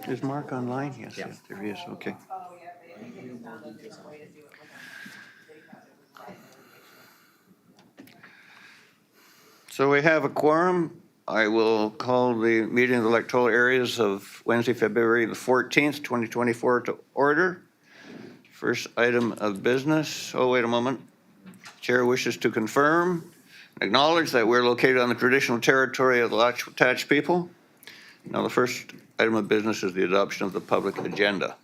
Is Mark online? Yes, yes, there he is, okay. So we have a quorum. I will call the meeting of the electoral areas of Wednesday, February the 14th, 2024 to order. First item of business. Oh, wait a moment. Chair wishes to confirm, acknowledge that we're located on the traditional territory of the Choctaw people. Now, the first item of business is the adoption of the public agenda.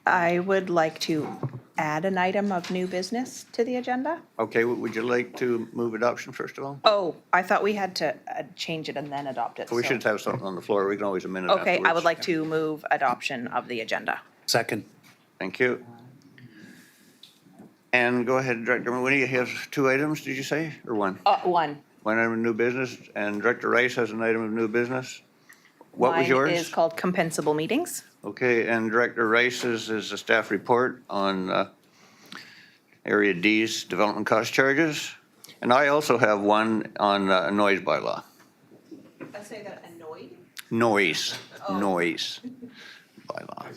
I would like to add an item of new business to the agenda. Okay, would you like to move adoption first of all? Oh, I thought we had to change it and then adopt it. We so- should have something on the floor. We can always amend it afterwards. Okay, I would like to move adoption of the agenda. Second. Thank you. And go ahead, Director Mooney, you have two items, did you say, or one? One. One item of new business, and Director Rice has an item of new business. What was yours? Mine is called compensable meetings. Okay, and Director Rice's is a staff report on Area D's development cost charges. And I also have one on a noise bylaw. I say that annoyed. Noise bylaw.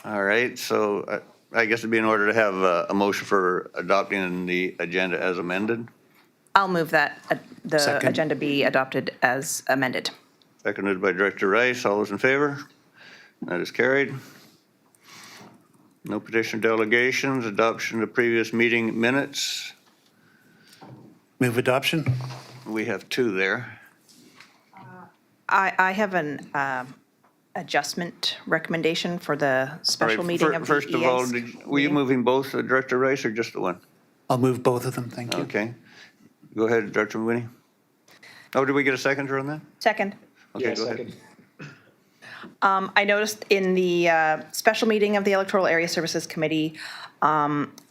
All right, so I guess it'd be in order to have a motion for adopting the agenda as amended. I'll move that the Second. agenda be adopted as amended. Seconded by Director Rice. All those in favor? That is carried. No petition delegations, adoption of previous meeting minutes. Move adoption? We have two there. I have an adjustment recommendation for the All special right, meeting of the First of all, EAs were you meeting. moving both, Director Rice, or just the one? I'll move both of them, thank you. Okay. Go ahead, Director Mooney. Oh, did we get a seconder on that? Second. Okay, go ahead. I noticed in the special meeting of the Electoral Area Services Committee,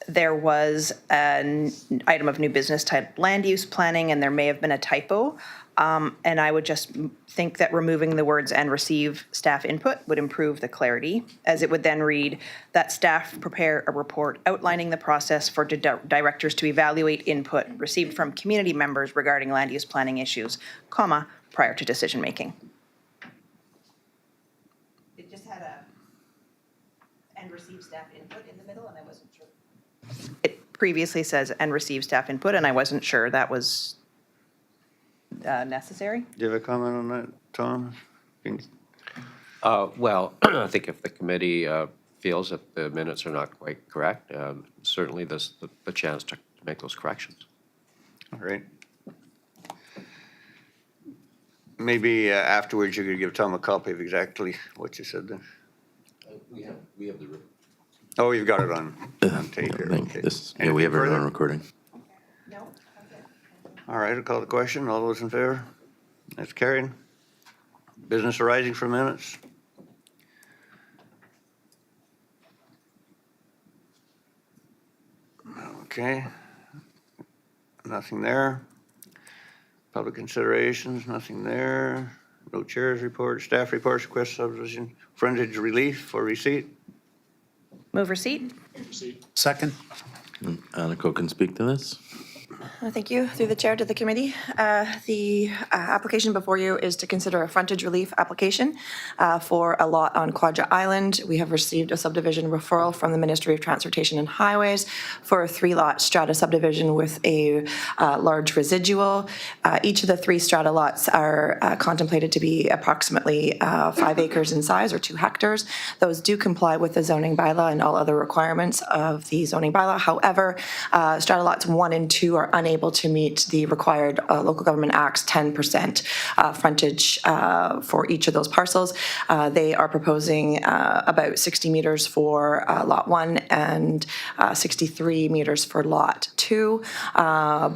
there was an item of new business titled Land Use Planning, and there may have been a typo. And I would just think that removing the words "and receive staff input" would improve the clarity, as it would then read that staff prepare a report outlining the process for directors to evaluate input received from community members regarding land use planning issues, comma, prior to decision making. It just had a "and receive staff input" in the middle, and I wasn't sure. It previously says "and receive staff input," and I wasn't sure that was necessary. Do you have a comment on that, Tom? Well, I think if the committee feels that the minutes are not quite correct, certainly there's the chance to make those corrections. All right. Maybe afterwards you could give Tom a copy of exactly what you said then. We have the. Oh, you've got it on tape here. Okay. Yeah, we have it Anything on further? recording. No. All right, I'll call the question. All those in favor? That's carried. Business arising from minutes? Okay. Nothing there. Public considerations, nothing there. No chairs report, staff reports, request subdivision frontage relief for receipt. Move receipt. Second? Aniko can speak to this. Thank you. Through the chair to the committee. The application before you is to consider a frontage relief application for a lot on Quadra Island. We have received a subdivision referral from the Ministry of Transportation and Highways for a 3-lot strata subdivision with a large residual. Each of the 3 strata lots are contemplated to be approximately 5 acres in size, or 2 hectares. Those do comply with the zoning bylaw and all other requirements of the zoning bylaw. However, strata lots 1 and 2 are unable to meet the required Local Government Act's 10% frontage for each of those parcels. They are proposing about 60 meters for Lot 1 and 63 meters for Lot 2,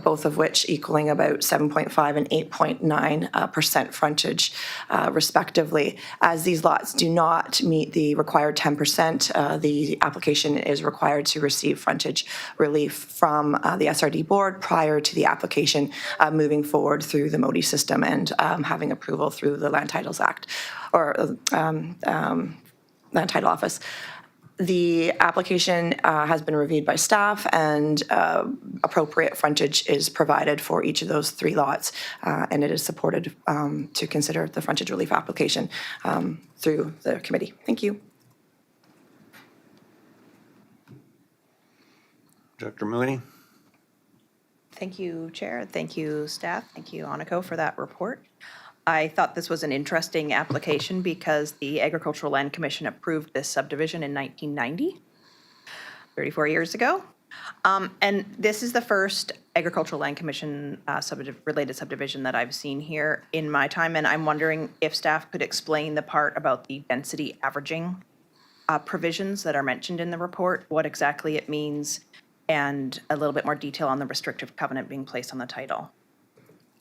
both of which equaling about 7.5 and 8.9% frontage respectively. As these lots do not meet the required 10%, the application is required to receive frontage relief from the SRD board prior to the application moving forward through the MODI system and having approval through the Land Titles Act or Land Title Office. The application has been reviewed by staff, and appropriate frontage is provided for each of those 3 lots, and it is supported to consider the frontage relief application through the committee. Thank you. Dr. Mooney? Thank you, Chair. Thank you, staff. Thank you, Aniko, for that report. I thought this was an interesting application because the Agricultural Land Commission approved this subdivision in 1990, 34 years ago. And this is the first Agricultural Land Commission related subdivision that I've seen here in my time. And I'm wondering if staff could explain the part about the density averaging provisions that are mentioned in the report, what exactly it means, and a little bit more detail on the restrictive covenant being placed on the title.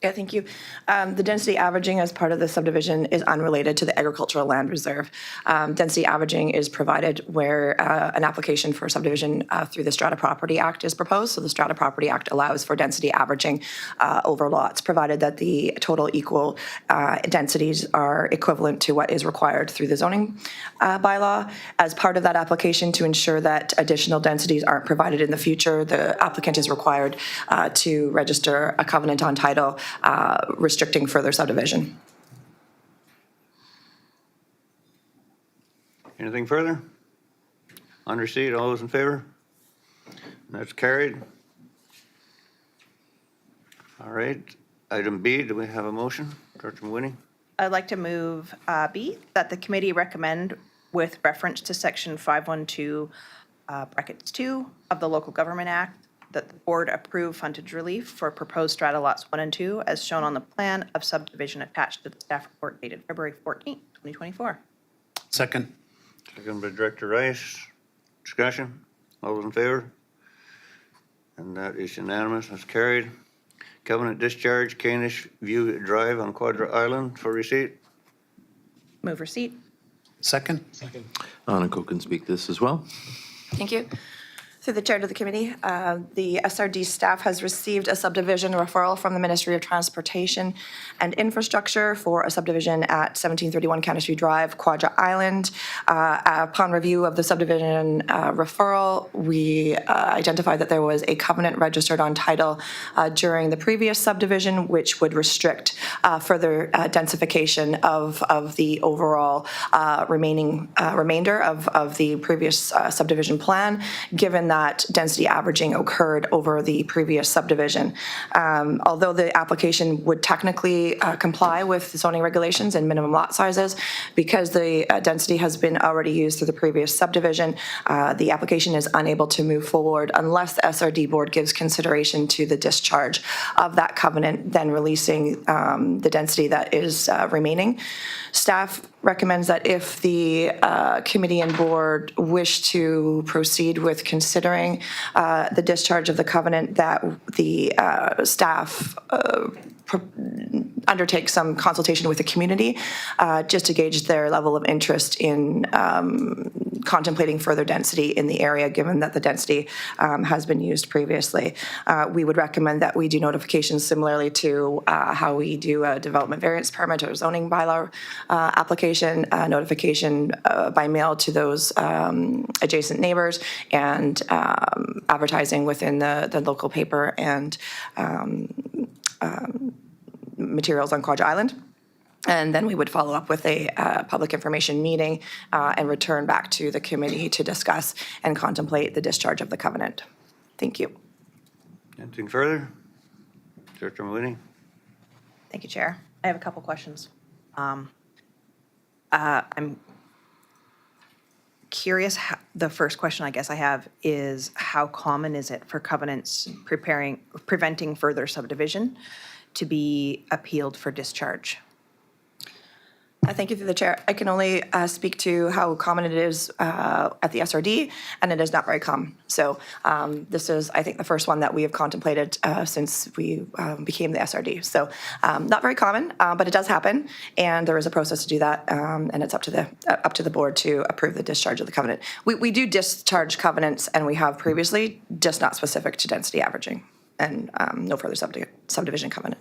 Yeah, thank you. The density averaging as part of the subdivision is unrelated to the agricultural land reserve. Density averaging is provided where an application for subdivision through the Strata Property Act is proposed. So the Strata Property Act allows for density averaging over lots, provided that the total equal densities are equivalent to what is required through the zoning bylaw. As part of that application, to ensure that additional densities aren't provided in the future, the applicant is required to register a covenant on title restricting further subdivision. Anything further? On receipt, all those in favor? That's carried. All right, item B, do we have a motion? Dr. Mooney? I'd like to move B, that the committee recommend with reference to section 512, brackets 2 of the Local Government Act, that the board approve frontage relief for proposed strata lots 1 and 2 as shown on the plan of subdivision attached to the staff report dated February 14th, 2024. Second. Second by Director Rice. Discussion? All those in favor? And that is unanimous. That's carried. Covenant discharge, Canish View Drive on Quadra Island for receipt. Move receipt. Second. Aniko can speak to this as well. Thank you. Through the chair to the committee, the SRD staff has received a subdivision referral from the Ministry of Transportation and Infrastructure for a subdivision at 1731 Canistry Drive, Quadra Island. Upon review of the subdivision referral, we identified that there was a covenant registered on title during the previous subdivision, which would restrict further densification of the overall remainder of the previous subdivision plan, given that density averaging occurred over the previous subdivision. Although the application would technically comply with zoning regulations and minimum lot sizes, because the density has been already used through the previous subdivision, the application is unable to move forward unless the SRD board gives consideration to the discharge of that covenant, then releasing the density that is remaining. Staff recommends that if the committee and board wish to proceed with considering the discharge of the covenant, that the staff undertake some consultation with the community just to gauge their level of interest in contemplating further density in the area, given that the density has been used previously. We would recommend that we do notifications similarly to how we do a development variance permit or zoning bylaw application, notification by mail to those adjacent neighbors, and advertising within the local paper and materials on Quadra Island. And then we would follow up with a public information meeting and return back to the committee to discuss and contemplate the discharge of the covenant. Thank you. Anything further? Director Mooney? Thank you, Chair. I have a couple questions. I'm curious, the first question I guess I have is how common is it for covenants preventing further subdivision to be appealed for discharge? Thank you through the chair. I can only speak to how common it is at the SRD, and it is not very common. So this is, I think, the first one that we have contemplated since we became the SRD. So not very common, but it does happen, and there is a process to do that, and it's up to the board to approve the discharge of the covenant. We do discharge covenants, and we have previously, just not specific to density averaging, and no further subdivision covenant.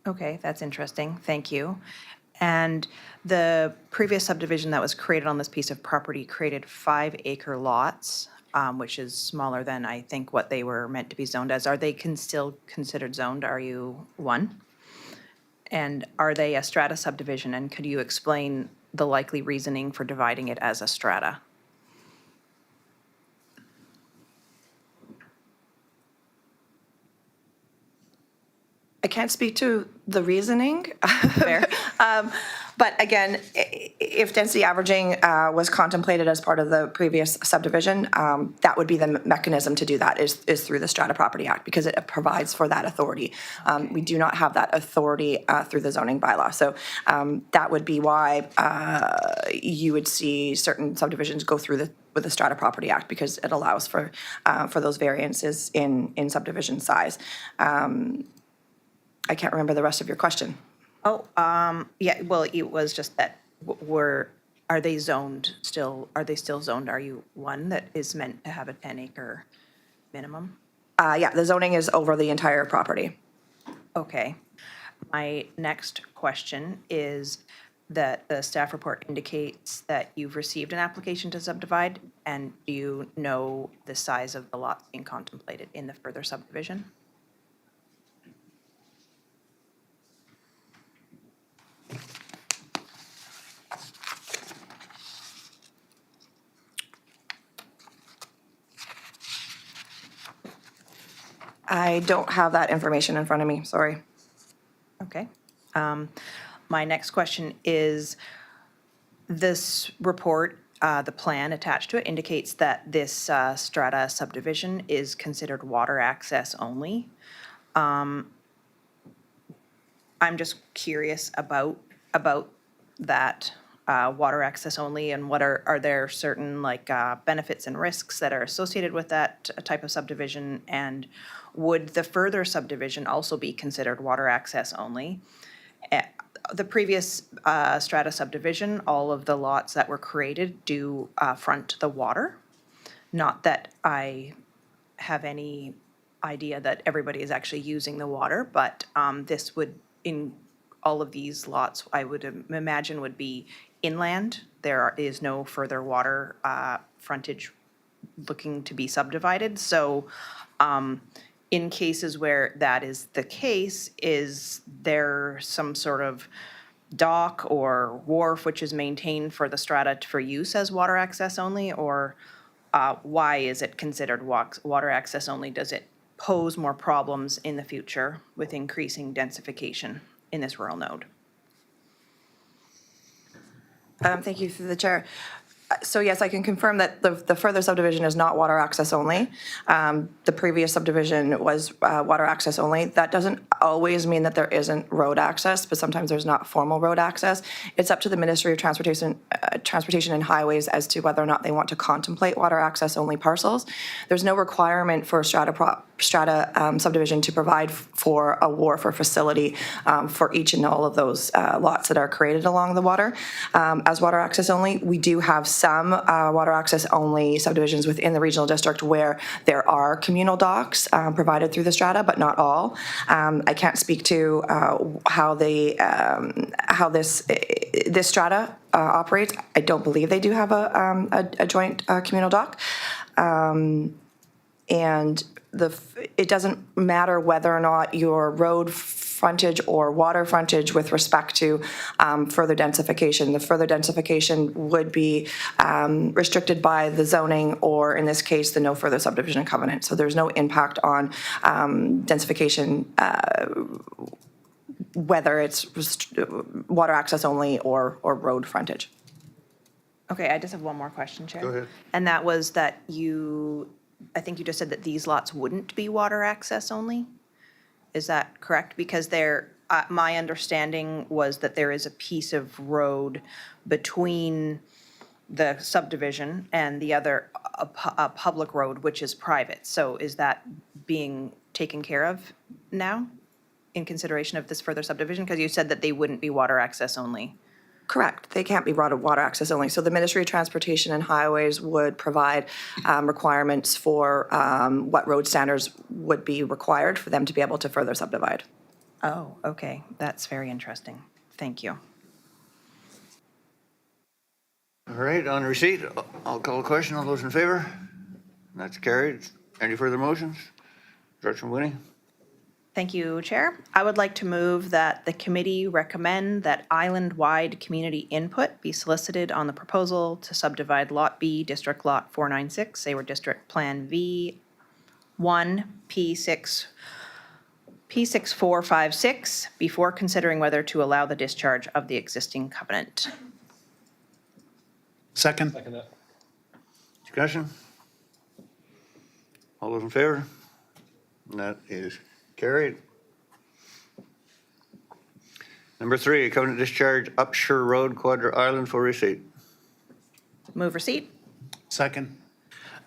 Okay, that's interesting. Thank you. And the previous subdivision that was created on this piece of property created 5-acre lots, which is smaller than I think what they were meant to be zoned as. Are they still considered zoned RU1? And are they a strata subdivision? And could you explain the likely reasoning for dividing it as a strata? I can't speak to the reasoning. Fair. But again, if density averaging was contemplated as part of the previous subdivision, that would be the mechanism to do that is through the Strata Property Act, because it provides for that authority. We do not have that authority through the zoning bylaw. So that would be why you would see certain subdivisions go through with the Strata Property Act, because it allows for those variances in subdivision size. I can't remember the rest of your question. Oh, yeah, well, it was just that are they still zoned RU1 that is meant to have a 10-acre minimum? Yeah, the zoning is over the entire property. Okay. My next question is that the staff report indicates that you've received an application to subdivide, and do you know the size of the lots being contemplated in the further subdivision? I don't have that information in front of me, sorry. Okay. My next question is, this report, the plan attached to it indicates that this strata subdivision is considered water access only. I'm just curious about that water access only, and what are there certain benefits and risks that are associated with that type of subdivision? And would the further subdivision also be considered water access only? The previous strata subdivision, all of the lots that were created do front the water. Not that I have any idea that everybody is actually using the water, but this would, in all of these lots, I would imagine would be inland. There is no further water frontage looking to be subdivided. So in cases where that is the case, is there some sort of dock or wharf which is maintained for the strata for use as water access only? Or why is it considered water access only? Does it pose more problems in the future with increasing densification in this rural node? Thank you through the chair. So yes, I can confirm that the further subdivision is not water access only. The previous subdivision was water access only. That doesn't always mean that there isn't road access, but sometimes there's not formal road access. It's up to the Ministry of Transportation and Highways as to whether or not they want to contemplate water access only parcels. There's no requirement for a strata subdivision to provide for a wharf or facility for each and all of those lots that are created along the water. As water access only, we do have some water access only subdivisions within the regional district where there are communal docks provided through the strata, but not all. I can't speak to how this strata operates. I don't believe they do have a joint communal dock. And it doesn't matter whether or not your road frontage or water frontage with respect to further densification. The further densification would be restricted by the zoning, or in this case, the no further subdivision covenant. So there's no impact on densification, whether it's water access only or road frontage. Okay, I just have one more question, Chair. Go ahead. And that was that I think you just said that these lots wouldn't be water access only? Is that correct? Because my understanding was that there is a piece of road between the subdivision and the other, a public road, which is private. So is that being taken care of now in consideration of this further subdivision? Because you said that they wouldn't be water access only. Correct. They can't be water access only. So the Ministry of Transportation and Highways would provide requirements for what road standards would be required for them to be able to further subdivide. Oh, okay. That's very interesting. Thank you. All right, on receipt, I'll call a question. All those in favor? That's carried. Any further motions? Director Winnie? Thank you, Chair. I would like to move that the committee recommend that island-wide community input be solicited on the proposal to subdivide Lot B, District Lot 496, Sayward District Plan V1, P6456, before considering whether to allow the discharge of the existing covenant. Second? Discussion? All those in favor? That is carried. Number 3, covenant discharge Upshur Road, Quadra Island for receipt. Move receipt. Second?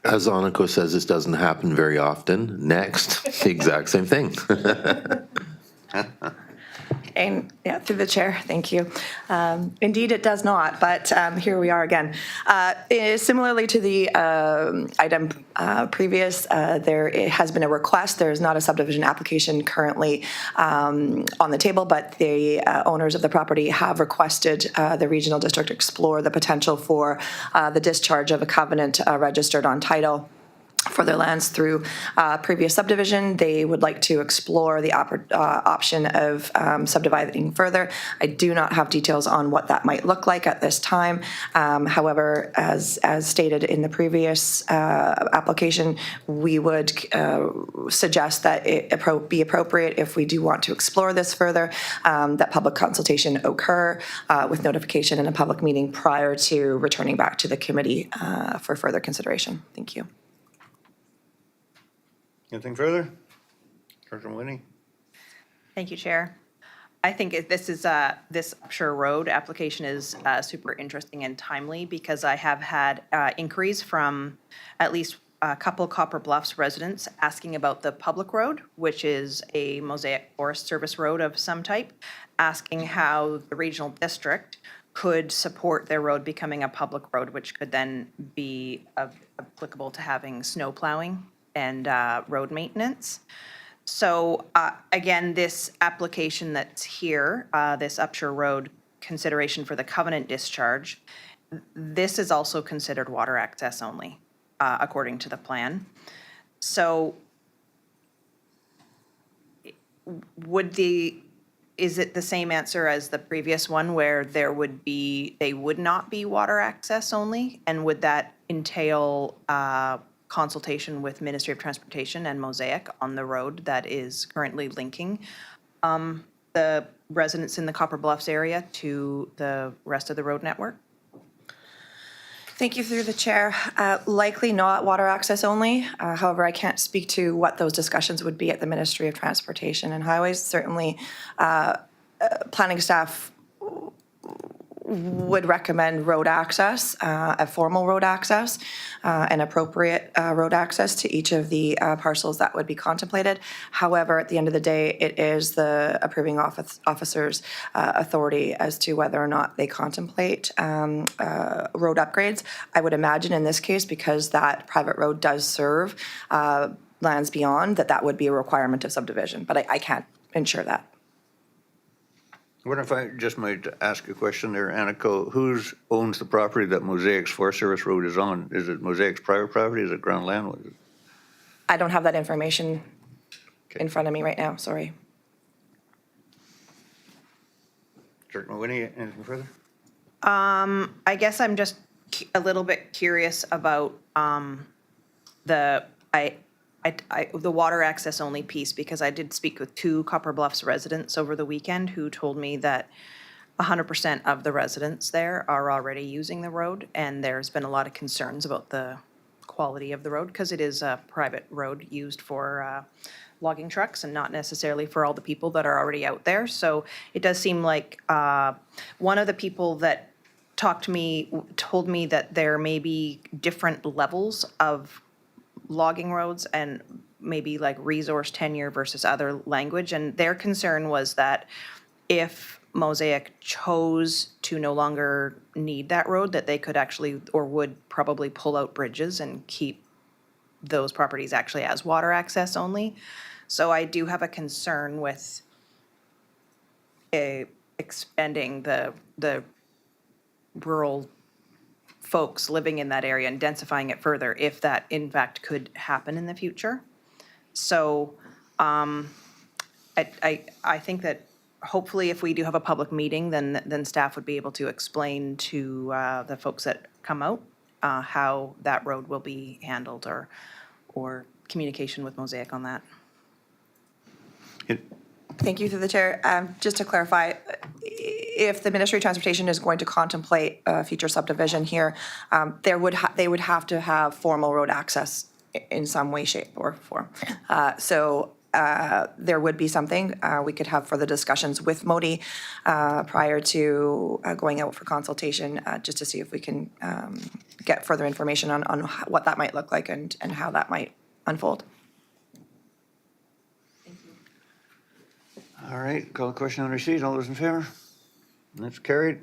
As Aniko says, this doesn't happen very often. Next, the exact same thing. And yeah, through the chair, thank you. Indeed, it does not, but here we are again. Similarly to the item previous, there has been a request. There is not a subdivision application currently on the table, but the owners of the property have requested the regional district explore the potential for the discharge of a covenant registered on title for their lands through previous subdivision. They would like to explore the option of subdividing further. I do not have details on what that might look like at this time. However, as stated in the previous application, we would suggest that it be appropriate, if we do want to explore this further, that public consultation occur with notification in a public meeting prior to returning back to the committee for further consideration. Thank you. Anything further? Director Winnie? Thank you, Chair. I think this Upshur Road application is super interesting and timely because I have had inquiries from at least a couple Copper Bluffs residents asking about the public road, which is a Mosaic Forest Service road of some type, asking how the regional district could support their road becoming a public road, which could then be applicable to having snow plowing and road maintenance. So again, this application that's here, this Upshur Road consideration for the covenant discharge, this is also considered water access only, according to the plan. So is it the same answer as the previous one where they would not be water access only? And would that entail consultation with Ministry of Transportation and Mosaic on the road that is currently linking the residents in the Copper Bluffs area to the rest of the road network? Thank you through the chair. Likely not water access only. However, I can't speak to what those discussions would be at the Ministry of Transportation and Highways. Certainly, planning staff would recommend road access, a formal road access, and appropriate road access to each of the parcels that would be contemplated. However, at the end of the day, it is the approving officer's authority as to whether or not they contemplate road upgrades. I would imagine in this case, because that private road does serve lands beyond, that would be a requirement of subdivision, but I can't ensure that. I wonder if I just might ask a question there, Aniko. Who owns the property that Mosaic's Forest Service Road is on? Is it Mosaic's private property? Is it ground land? What is it? I don't have that information in front of me right now, sorry. Director Winnie, anything further? I guess I'm just a little bit curious about the water access only piece, because I did speak with 2 Copper Bluffs residents over the weekend who told me that 100% of the residents there are already using the road, and there's been a lot of concerns about the quality of the road because it is a private road used for logging trucks and not necessarily for all the people that are already out there. So it does seem like one of the people that talked to me told me that there may be different levels of logging roads and maybe like resource tenure versus other language. And their concern was that if Mosaic chose to no longer need that road, that they could actually, or would probably pull out bridges and keep those properties actually as water access only. So I do have a concern with expanding the rural folks living in that area and densifying it further if that in fact could happen in the future. So I think that hopefully if we do have a public meeting, then staff would be able to explain to the folks that come out how that road will be handled or communication with Mosaic on that. Thank you, through the chair. Just to clarify, if the Ministry of Transportation is going to contemplate a future subdivision here, they would have to have formal road access in some way, shape, or form. So there would be something we could have further discussions with Modi prior to going out for consultation, just to see if we can get further information on what that might look like and how that might unfold. All right, call the question on receipt. All those in favor? That's carried.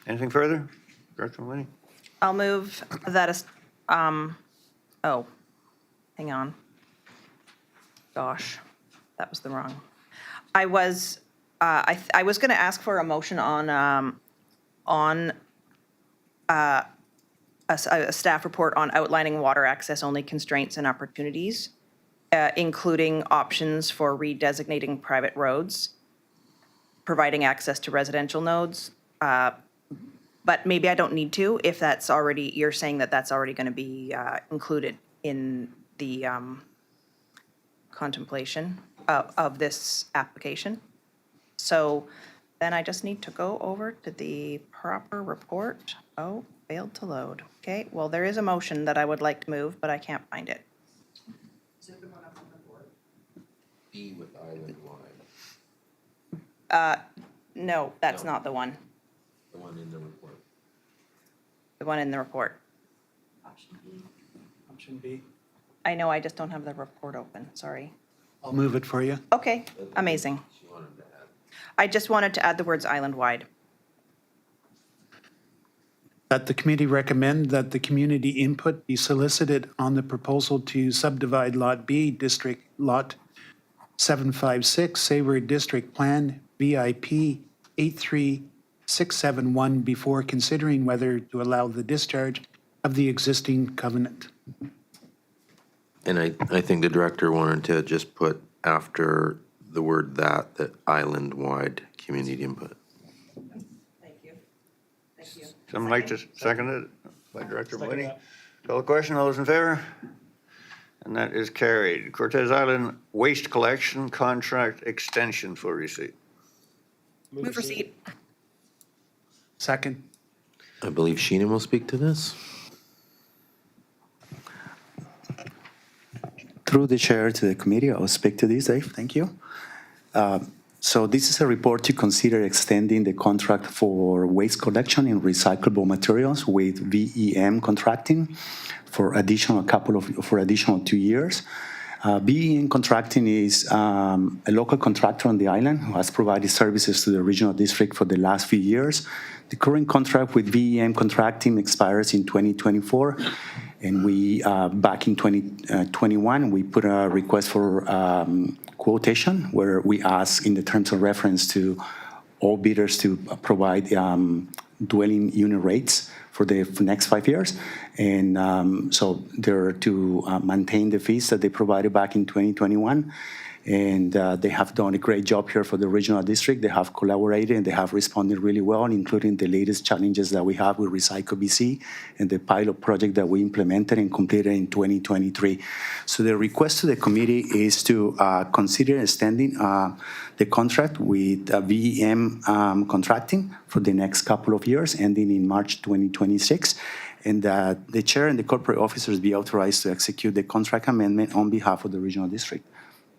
Anything further? Director Maloney? I'll move that as, oh, hang on. Gosh, that was the wrong. I was going to ask for a motion on a staff report on outlining water access only constraints and opportunities, including options for redesignating private roads, providing access to residential nodes. But maybe I don't need to if that's already, you're saying that that's already going to be included in the contemplation of this application. So then I just need to go over to the proper report. Oh, failed to load. Okay, well, there is a motion that I would like to move, but I can't find it. B with island wide, No, that's not the one. the one in the report. The one in the report. Option B. I know, I just don't have the report open, sorry. I'll move it for you. Okay, amazing. She wanted to add. I just wanted to add the words island-wide. That the committee recommend that the community input be solicited on the proposal to subdivide Lot B, District Lot 756, Savory District Plan, VIP 83671, before considering whether to allow the discharge of the existing covenant. And I think the director wanted to just put after the word that island-wide community input. Thank you. Thank you. Someone like to second it by Director Maloney? Call the question. All those in favor? And that is carried. Cortez Island Waste Collection Contract Extension for receipt. Move receipt. Second. I believe Sheena will speak to this. Through the chair to the committee, I'll speak to this, Dave. Thank you. So this is a report to consider extending the contract for waste collection and recyclable materials with VEM Contracting for additional 2 years. VEM Contracting is a local contractor on the island who has provided services to the regional district for the last few years. The current contract with VEM Contracting expires in 2024. And we, back in 2021, we put a request for quotation where we ask in the terms of reference to all bidders to provide dwelling unit rates for the next 5 years. And so they're to maintain the fees that they provided back in 2021. And they have done a great job here for the regional district. They have collaborated and they have responded really well, including the latest challenges that we have with Recycle BC and the pilot project that we implemented and completed in 2023. So the request to the committee is to consider extending the contract with VEM Contracting for the next couple of years, ending in March 2026. And the chair and the corporate officers be authorized to execute the contract amendment on behalf of the regional district.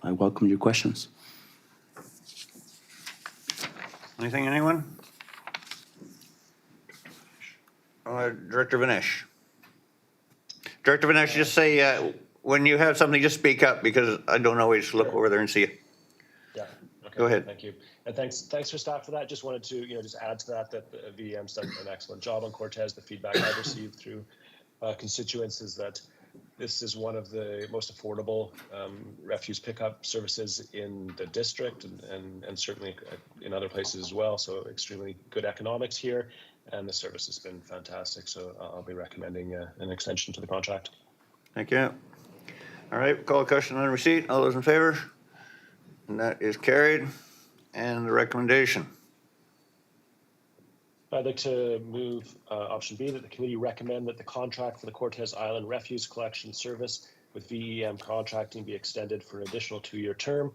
I welcome your questions. Anything, anyone? Director Vinesh. Director Vinesh, just say, when you have something, just speak up because I don't always look over there and see you. Yeah. Okay. Go ahead. Thank you. And thanks for staff for that. Just wanted to, just add to that the VEM's done an excellent job on Cortez. The feedback I've received through constituents is that This is one of the most affordable refuse pickup services in the district and certainly in other places as well. So extremely good economics here, and the service has been fantastic. So I'll be recommending an extension to the contract. Thank you. All right, call a question on receipt. All those in favor? And that is carried. And the recommendation. I'd like to move option B, that the committee recommend that the contract for the Cortez Island Refuse Collection Service with VEM Contracting be extended for an additional 2-year term,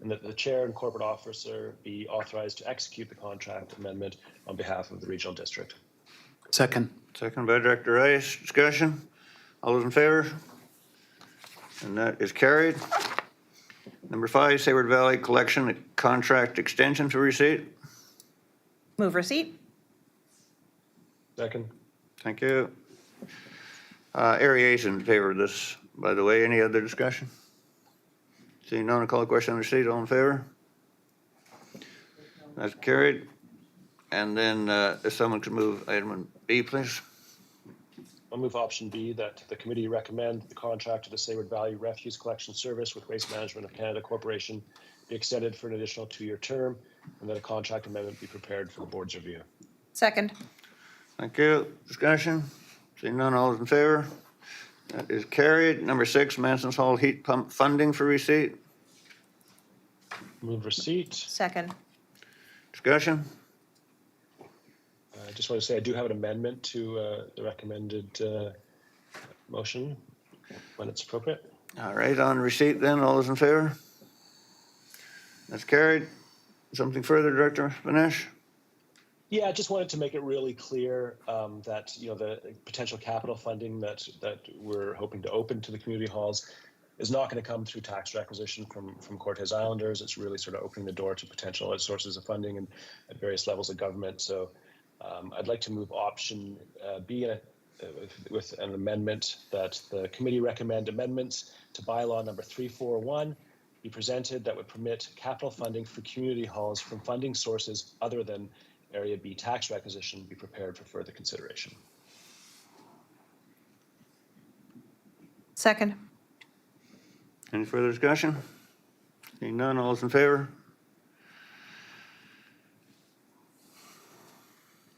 and that the chair and corporate officer be authorized to execute the contract amendment on behalf of the regional district. Second. Second by Director Rice. Discussion. All those in favor? And that is carried. Number 5, Sayward Valley Collection Contract Extension for receipt. Move receipt. Second. Thank you. Area A's in favor of this, by the way. Any other discussion? Seeing none, I'll call a question on receipt. All in favor? That's carried. And then if someone could move item B, please. I'll move option B, that the committee recommend the contract of the Sayward Valley Refuse Collection Service with Waste Management of Canada Corporation be extended for an additional 2-year term, and that a contract amendment be prepared for the board's review. Second. Thank you. Discussion? Seeing none, all those in favor? That is carried. Number 6, Manson's Hall Heat Pump Funding for receipt. Move receipt. Second. Discussion? I just want to say I do have an amendment to the recommended motion when it's appropriate. All right, on receipt then, all those in favor? That's carried. Something further, Director Benesh? Yeah, I just wanted to make it really clear that the potential capital funding that we're hoping to open to the community halls is not going to come through tax requisition from Cortez Islanders. It's really sort of opening the door to potential sources of funding and at various levels of government. So I'd like to move option B with an amendment that the committee recommend amendments to bylaw number 341 be presented that would permit capital funding for community halls from funding sources other than Area B tax requisition be prepared for further consideration. Second. Any further discussion? Seeing none, all those in favor?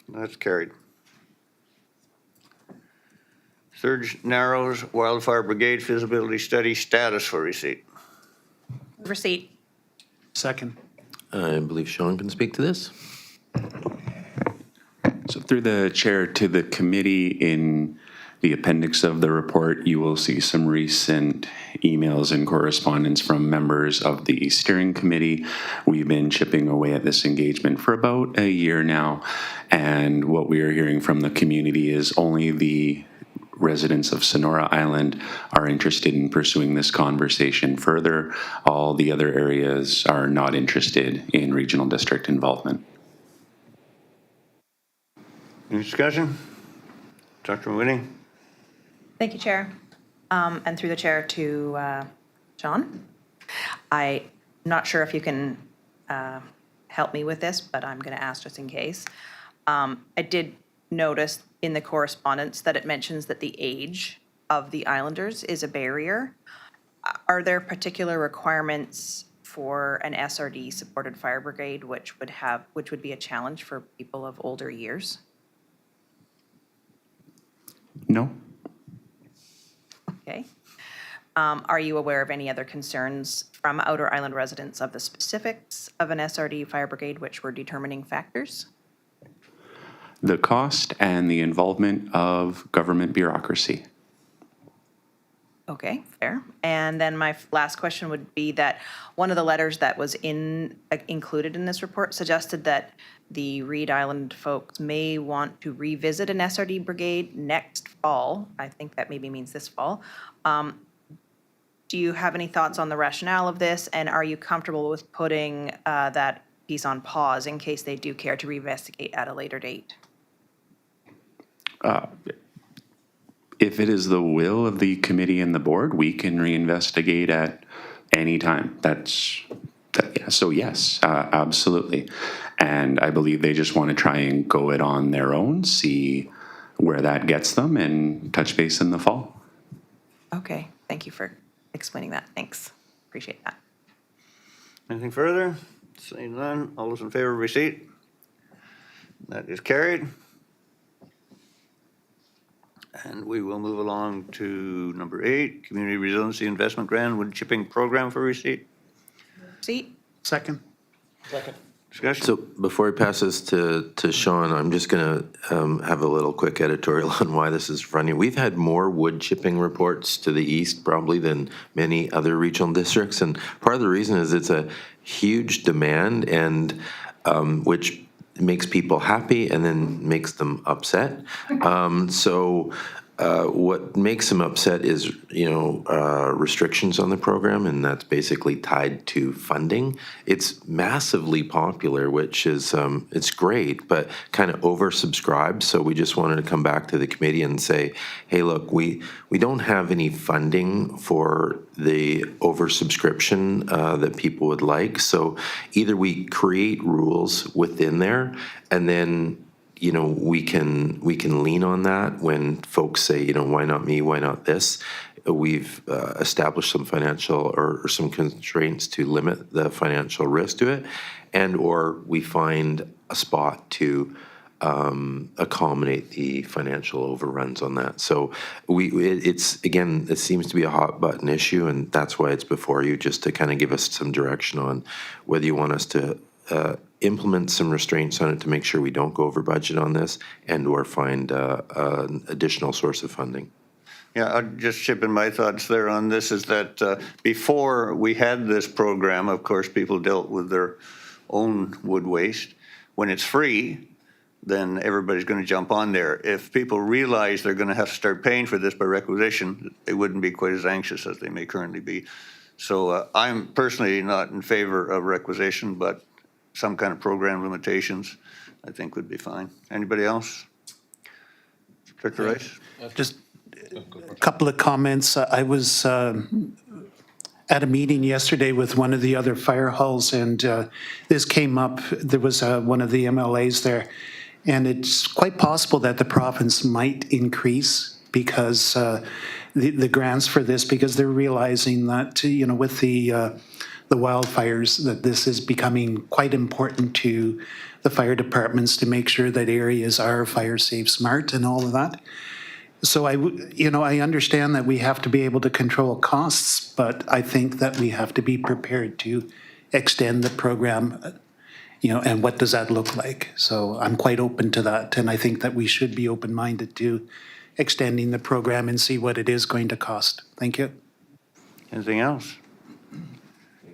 That's carried. Surge Narrows Wildfire Brigade Feasibility Study Status for receipt. Move receipt. Second. I believe Sean can speak to this. So through the chair to the committee, in the appendix of the report, you will see some recent emails and correspondence from members of the steering committee. We've been chipping away at this engagement for about a year now, and what we are hearing from the community is only the residents of Sonora Island are interested in pursuing this conversation further. All the other areas are not interested in regional district involvement. Any discussion? Dr. Whitting? Thank you, Chair. And through the chair to John. I'm not sure if you can help me with this, but I'm going to ask just in case. I did notice in the correspondence that it mentions that the age of the islanders is a barrier. Are there particular requirements for an SRD-supported fire brigade which would be a challenge for people of older years? No? Okay. Are you aware of any other concerns from outer island residents of the specifics of an SRD fire brigade which were determining factors? The cost and the involvement of government bureaucracy. Okay, fair. And then my last question would be that one of the letters that was included in this report suggested that the Reed Island folks may want to revisit an SRD brigade next fall. I think that maybe means this fall. Do you have any thoughts on the rationale of this? And are you comfortable with putting that piece on pause in case they do care to reinvestigate at a later date? If it is the will of the committee and the board, we can reinvestigate at any time. So yes, absolutely. And I believe they just want to try and go it on their own, see where that gets them, and touch base in the fall. Okay, thank you for explaining that. Thanks. Appreciate that. Anything further? Seeing none, all those in favor of receipt? That is carried. And we will move along to number 8, Community Resiliency Investment Grant Wood Chipping Program for receipt. Seat? Second. Second. Discussion? So before he passes to Sean, I'm just going to have a little quick editorial on why this is funny. We've had more wood chipping reports to the east probably than many other regional districts. And part of the reason is it's a huge demand and which makes people happy and then makes them upset. What makes them upset is, restrictions on the program, and that's basically tied to funding. It's massively popular, which is, it's great, but kind of oversubscribed. So we just wanted to come back to the committee and say, hey, look, we don't have any funding for the oversubscription that people would like. So either we create rules within there, and then we can lean on that when folks say, why not me, why not this? We've established some financial or some constraints to limit the financial risk to it, and or we find a spot to accommodate the financial overruns on that. So it seems to be a hot button issue, and that's why it's before you, just to kind of give us some direction on whether you want us to implement some restraints on it to make sure we don't go over budget on this, and or find an additional source of funding. Yeah, I'll just chip in my thoughts there on this is that before we had this program, of course, people dealt with their own wood waste. When it's free, then everybody's going to jump on there. If people realize they're going to have to start paying for this by requisition, they wouldn't be quite as anxious as they may currently be. So I'm personally not in favor of requisition, but some kind of program limitations, I think, would be fine. Anybody else? Director Rice? Just a couple of comments. I was at a meeting yesterday with one of the other fire halls, and this came up. There was one of the MLAs there, and it's quite possible that the province might increase because the grants for this, because they're realizing that, with the wildfires, that this is becoming quite important to the fire departments to make sure that areas are fire safe, smart, and all of that. So I understand that we have to be able to control costs, but I think that we have to be prepared to extend the program, and what does that look like? So I'm quite open to that, and I think that we should be open-minded to extending the program and see what it is going to cost. Thank you. Anything else?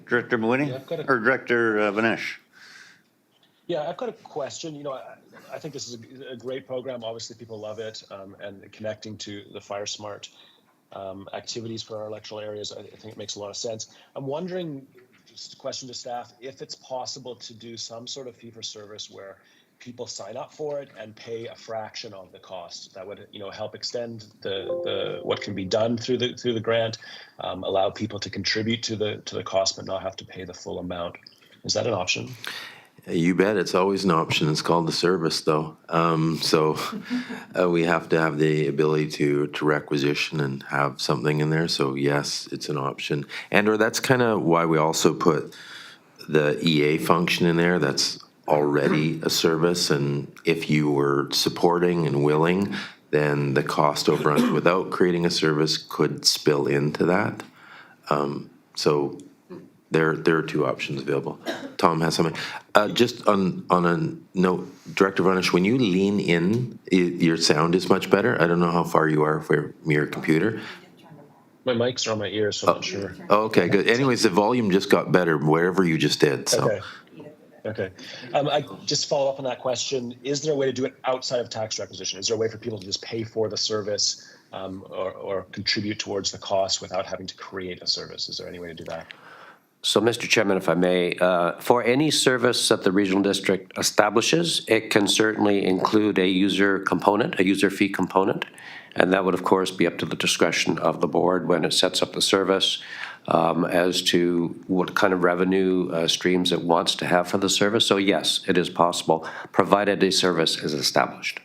Director Mawini? Yeah, Or Director Vanesh? Yeah, I've got a question. I think this is a great program. Obviously, people love it, and connecting to the Fire Smart activities for our electoral areas, I think it makes a lot of sense. I'm wondering, just a question to staff, if it's possible to do some sort of fee-for-service where people sign up for it and pay a fraction of the cost. That would, help extend the what can be done through the grant, allow people to contribute to the cost but not have to pay the full amount. Is that an option? You bet, it's always an option. It's called the service, though. We have to have the ability to requisition and have something in there. So yes, it's an option. And or that's kind of why we also put the EA function in there. That's already a service, and if you were supporting and willing, then the cost overruns without creating a service could spill into that. So there are two options available. Tom has something. Just on a note, Director Vanesh, when you lean in, your sound is much better. I don't know how far you are from your computer. My mics are on my ears, so I'm not sure. Oh, okay, good. Anyways, the volume just got better wherever you just did. So. Okay. I just follow up on that question. Is there a way to do it outside of tax requisition? Is there a way for people to just pay for the service or contribute towards the cost without having to create a service? Is there any way to do that? So, Mr. Chairman, if I may, for any service that the regional district establishes, it can certainly include a user component, a user fee component, and that would, of course, be up to the discretion of the board when it sets up the service as to what kind of revenue streams it wants to have for the service. So, yes, it is possible, provided a service is established.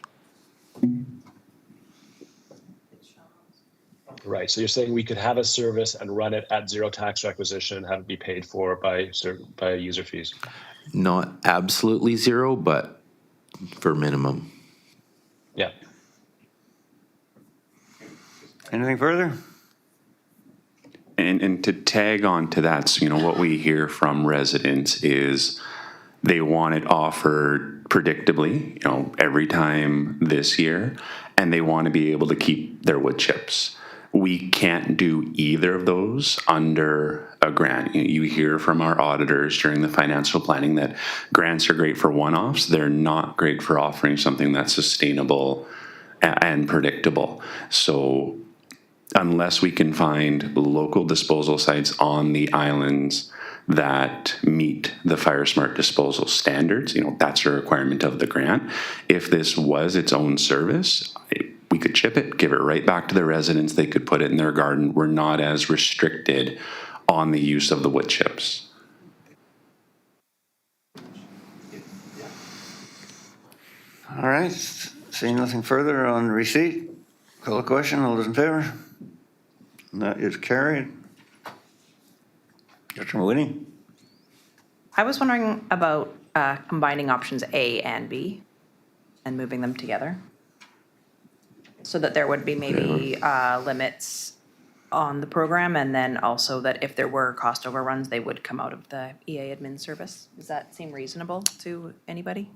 Right. So you're saying we could have a service and run it at zero tax requisition and have it be paid for by user fees. Not absolutely zero, but for minimum. Yeah. Anything further? And to tag on to that, so, what we hear from residents is they want it offered predictably, every time this year, and they want to be able to keep their wood chips. We can't do either of those under a grant. You hear from our auditors during the financial planning that grants are great for one-offs. They're not great for offering something that's sustainable and predictable. So unless we can find local disposal sites on the islands that meet the Fire Smart disposal standards, that's a requirement of the grant. If this was its own service, we could chip it, give it right back to the residents. They could put it in their garden. We're not as restricted on the use of the wood chips. All right, seeing nothing further on receipt, call a question, all those in favor? And that is carried. Dr. Mawini? I was wondering about combining options A and B and moving them together so that there would be maybe limits on the program, and then also that if there were cost overruns, they would come out of the EA admin service. Does that seem reasonable to anybody?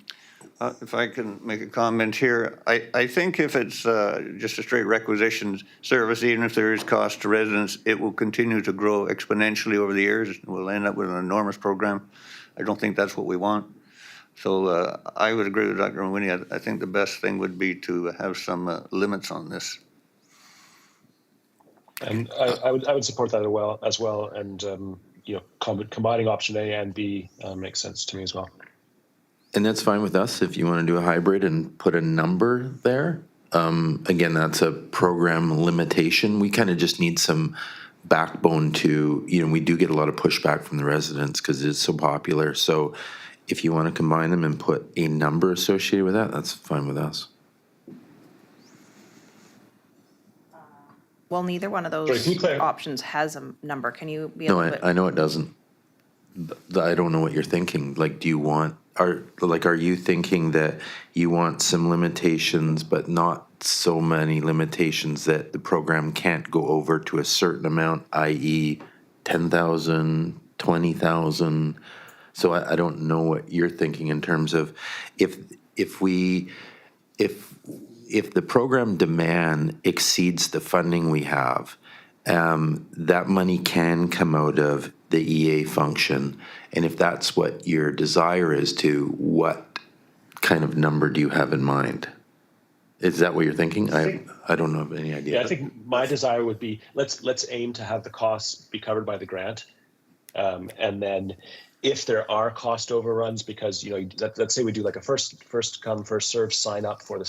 If I can make a comment here, I think if it's just a straight requisition service, even if there is cost to residents, it will continue to grow exponentially over the years. We'll end up with an enormous program. I don't think that's what we want. So I would agree with Dr. Mawini. I think the best thing would be to have some limits on this. And I would support that as well. And combining option A and B makes sense to me as well. And that's fine with us if you want to do a hybrid and put a number there. Again, that's a program limitation. We kind of just need some backbone to, we do get a lot of pushback from the residents because it's so popular. So if you want to combine them and put a number associated with that, that's fine with us. Well, neither one of those Sorry, can you clarify? options has a number. Can you be a No, little bit? I know it doesn't. I don't know what you're thinking. Like, do you want, are you thinking that you want some limitations, but not so many limitations that the program can't go over to a certain amount, i.e. 10,000, 20,000? So I don't know what you're thinking in terms of if the program demand exceeds the funding we have, that money can come out of the EA function. And if that's what your desire is to, what kind of number do you have in mind? Is that what you're thinking? I don't have any idea. Yeah, I think my desire would be let's aim to have the costs be covered by the grant, and then if there are cost overruns, because let's say we do like a first come first serve sign up for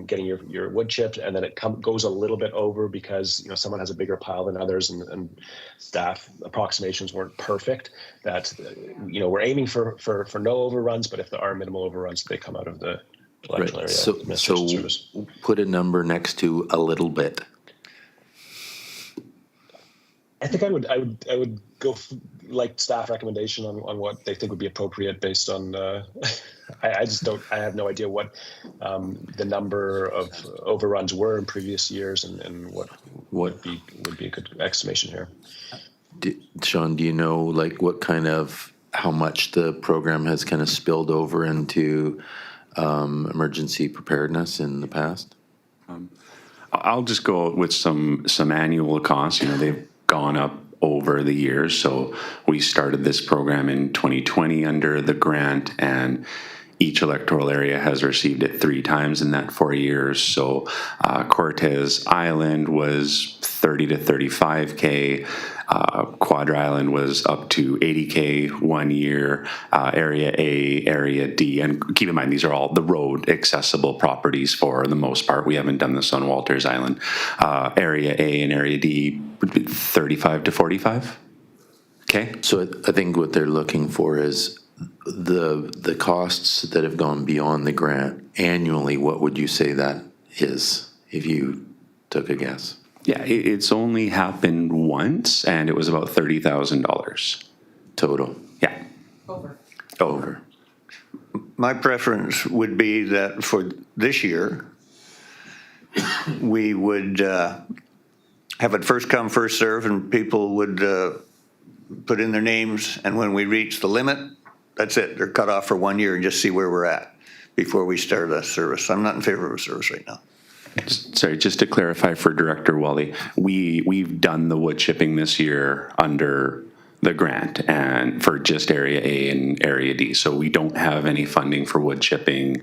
getting your wood chipped, and then it goes a little bit over because someone has a bigger pile than others, and staff approximations weren't perfect. That we're aiming for no overruns, but if there are minimal overruns, they come out of the electoral area administration service. Put a number next to a little bit. I think I would go like staff recommendation on what they think would be appropriate based on. I have no idea what the number of overruns were in previous years and what would be a good estimation here. Sean, do you know how much the program has kind of spilled over into emergency preparedness in the past? I'll just go with some annual costs. They've gone up over the years. So we started this program in 2020 under the grant, and each electoral area has received it 3 times in that 4 years. So Cortez Island was 30 to 35K. Quadra Island was up to 80K 1 year. Area A, Area D, and keep in mind these are all the road accessible properties for the most part. We haven't done this on Walters Island. Area A and Area D, 35 to 45. Okay. So I think what they're looking for is the costs that have gone beyond the grant annually. What would you say that is if you took a guess? Yeah, it's only happened once, and it was about $30,000 Total. Yeah. Over. My preference would be that for this year, we would have it first come, first serve, and people would put in their names, and when we reach the limit, that's it. They're cut off for 1 year and just see where we're at before we start a service. I'm not in favor of a service right now. Sorry, just to clarify for Director Wally, we've done the wood chipping this year under the grant and for just Area A and Area D. So we don't have any funding for wood chipping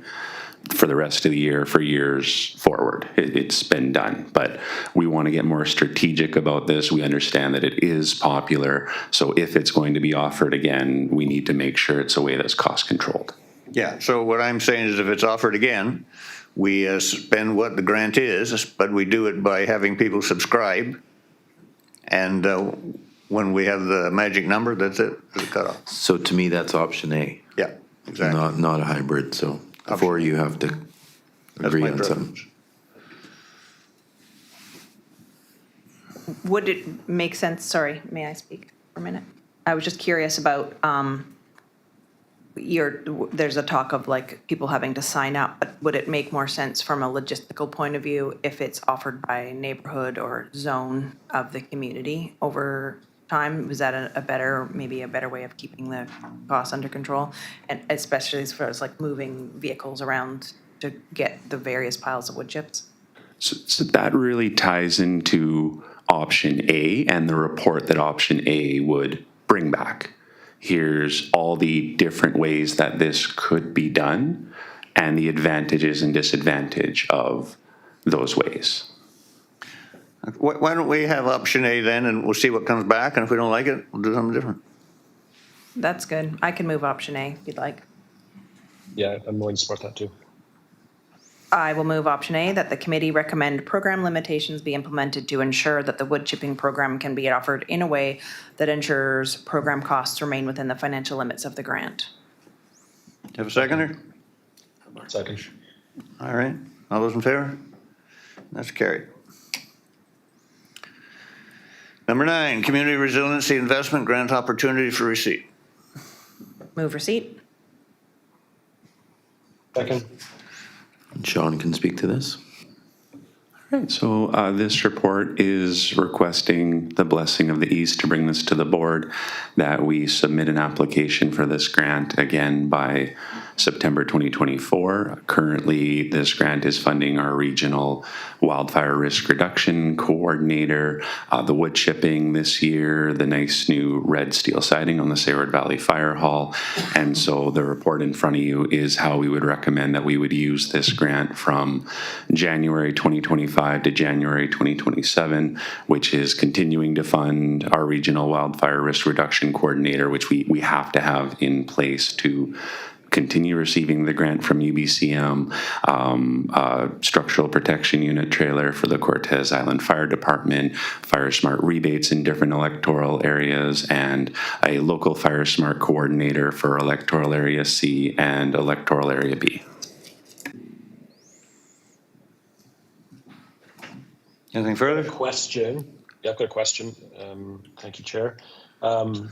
for the rest of the year, for years forward. It's been done, but we want to get more strategic about this. We understand that it is popular. So if it's going to be offered again, we need to make sure it's a way that's cost controlled. Yeah, so what I'm saying is if it's offered again, we spend what the grant is, but we do it by having people subscribe. And when we have the magic number, that's it, the cutoff. So to me, that's option A, Yeah, exactly. not a hybrid. So before you have to That's agree my on something. preference. Would it make sense, sorry, may I speak for a minute? I was just curious about there's a talk of like people having to sign up, but would it make more sense from a logistical point of view if it's offered by neighborhood or zone of the community over time? Was that maybe a better way of keeping the costs under control? And especially as far as like moving vehicles around to get the various piles of wood chips? So that really ties into option A and the report that option A would bring back. Here's all the different ways that this could be done and the advantages and disadvantage of those ways. Why don't we have option A then, and we'll see what comes back, and if we don't like it, we'll do something different. That's good. I can move option A if you'd like. Yeah, I'm willing to support that too. I will move option A, that the committee recommend program limitations be implemented to ensure that the wood chipping program can be offered in a way that ensures program costs remain within the financial limits of the grant. Have a seconder? Second. All right, all those in favor? That's carried. Number 9, Community Resiliency Investment Grant Opportunity for Receipt. Move receipt. Second. Sean can speak to this. Right, so this report is requesting the blessing of the East to bring this to the board, that we submit an application for this grant again by September 2024. Currently, this grant is funding our regional wildfire risk reduction coordinator, the wood chipping this year, the nice new red steel siding on the Sayward Valley Fire Hall. And so the report in front of you is how we would recommend that we would use this grant from January 2025 to January 2027, which is continuing to fund our regional wildfire risk reduction coordinator, which we have to have in place to continue receiving the grant from UBCM, structural protection unit trailer for the Cortez Island Fire Department, Fire Smart rebates in different electoral areas, and a local Fire Smart coordinator for electoral area C and electoral area B. Anything further? Question. Yeah, I've got a question. Thank you, Chair. The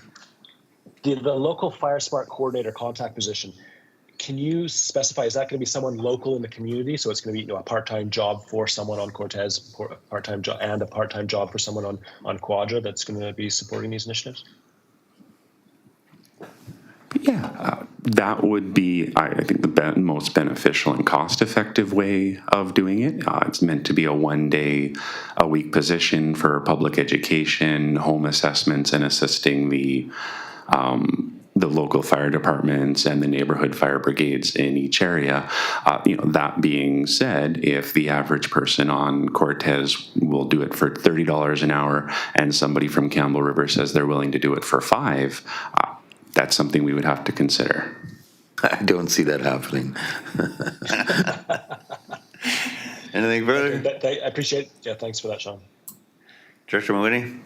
local Fire Smart coordinator contact position, can you specify, is that going to be someone local in the community? So it's going to be a part-time job for someone on Cortez, a part-time job, and a part-time job for someone on Quadra that's going to be supporting these initiatives? Yeah, that would be, I think, the most beneficial and cost-effective way of doing it. It's meant to be a one-day-a-week position for public education, home assessments, and assisting the local fire departments and the neighborhood fire brigades in each area. That being said, if the average person on Cortez will do it for $30 an hour and somebody from Campbell River says they're willing to do it for $5, that's something we would have to consider. I don't see that happening. Anything further? I appreciate it. Yeah, thanks for that, Sean. Director Mawhinney?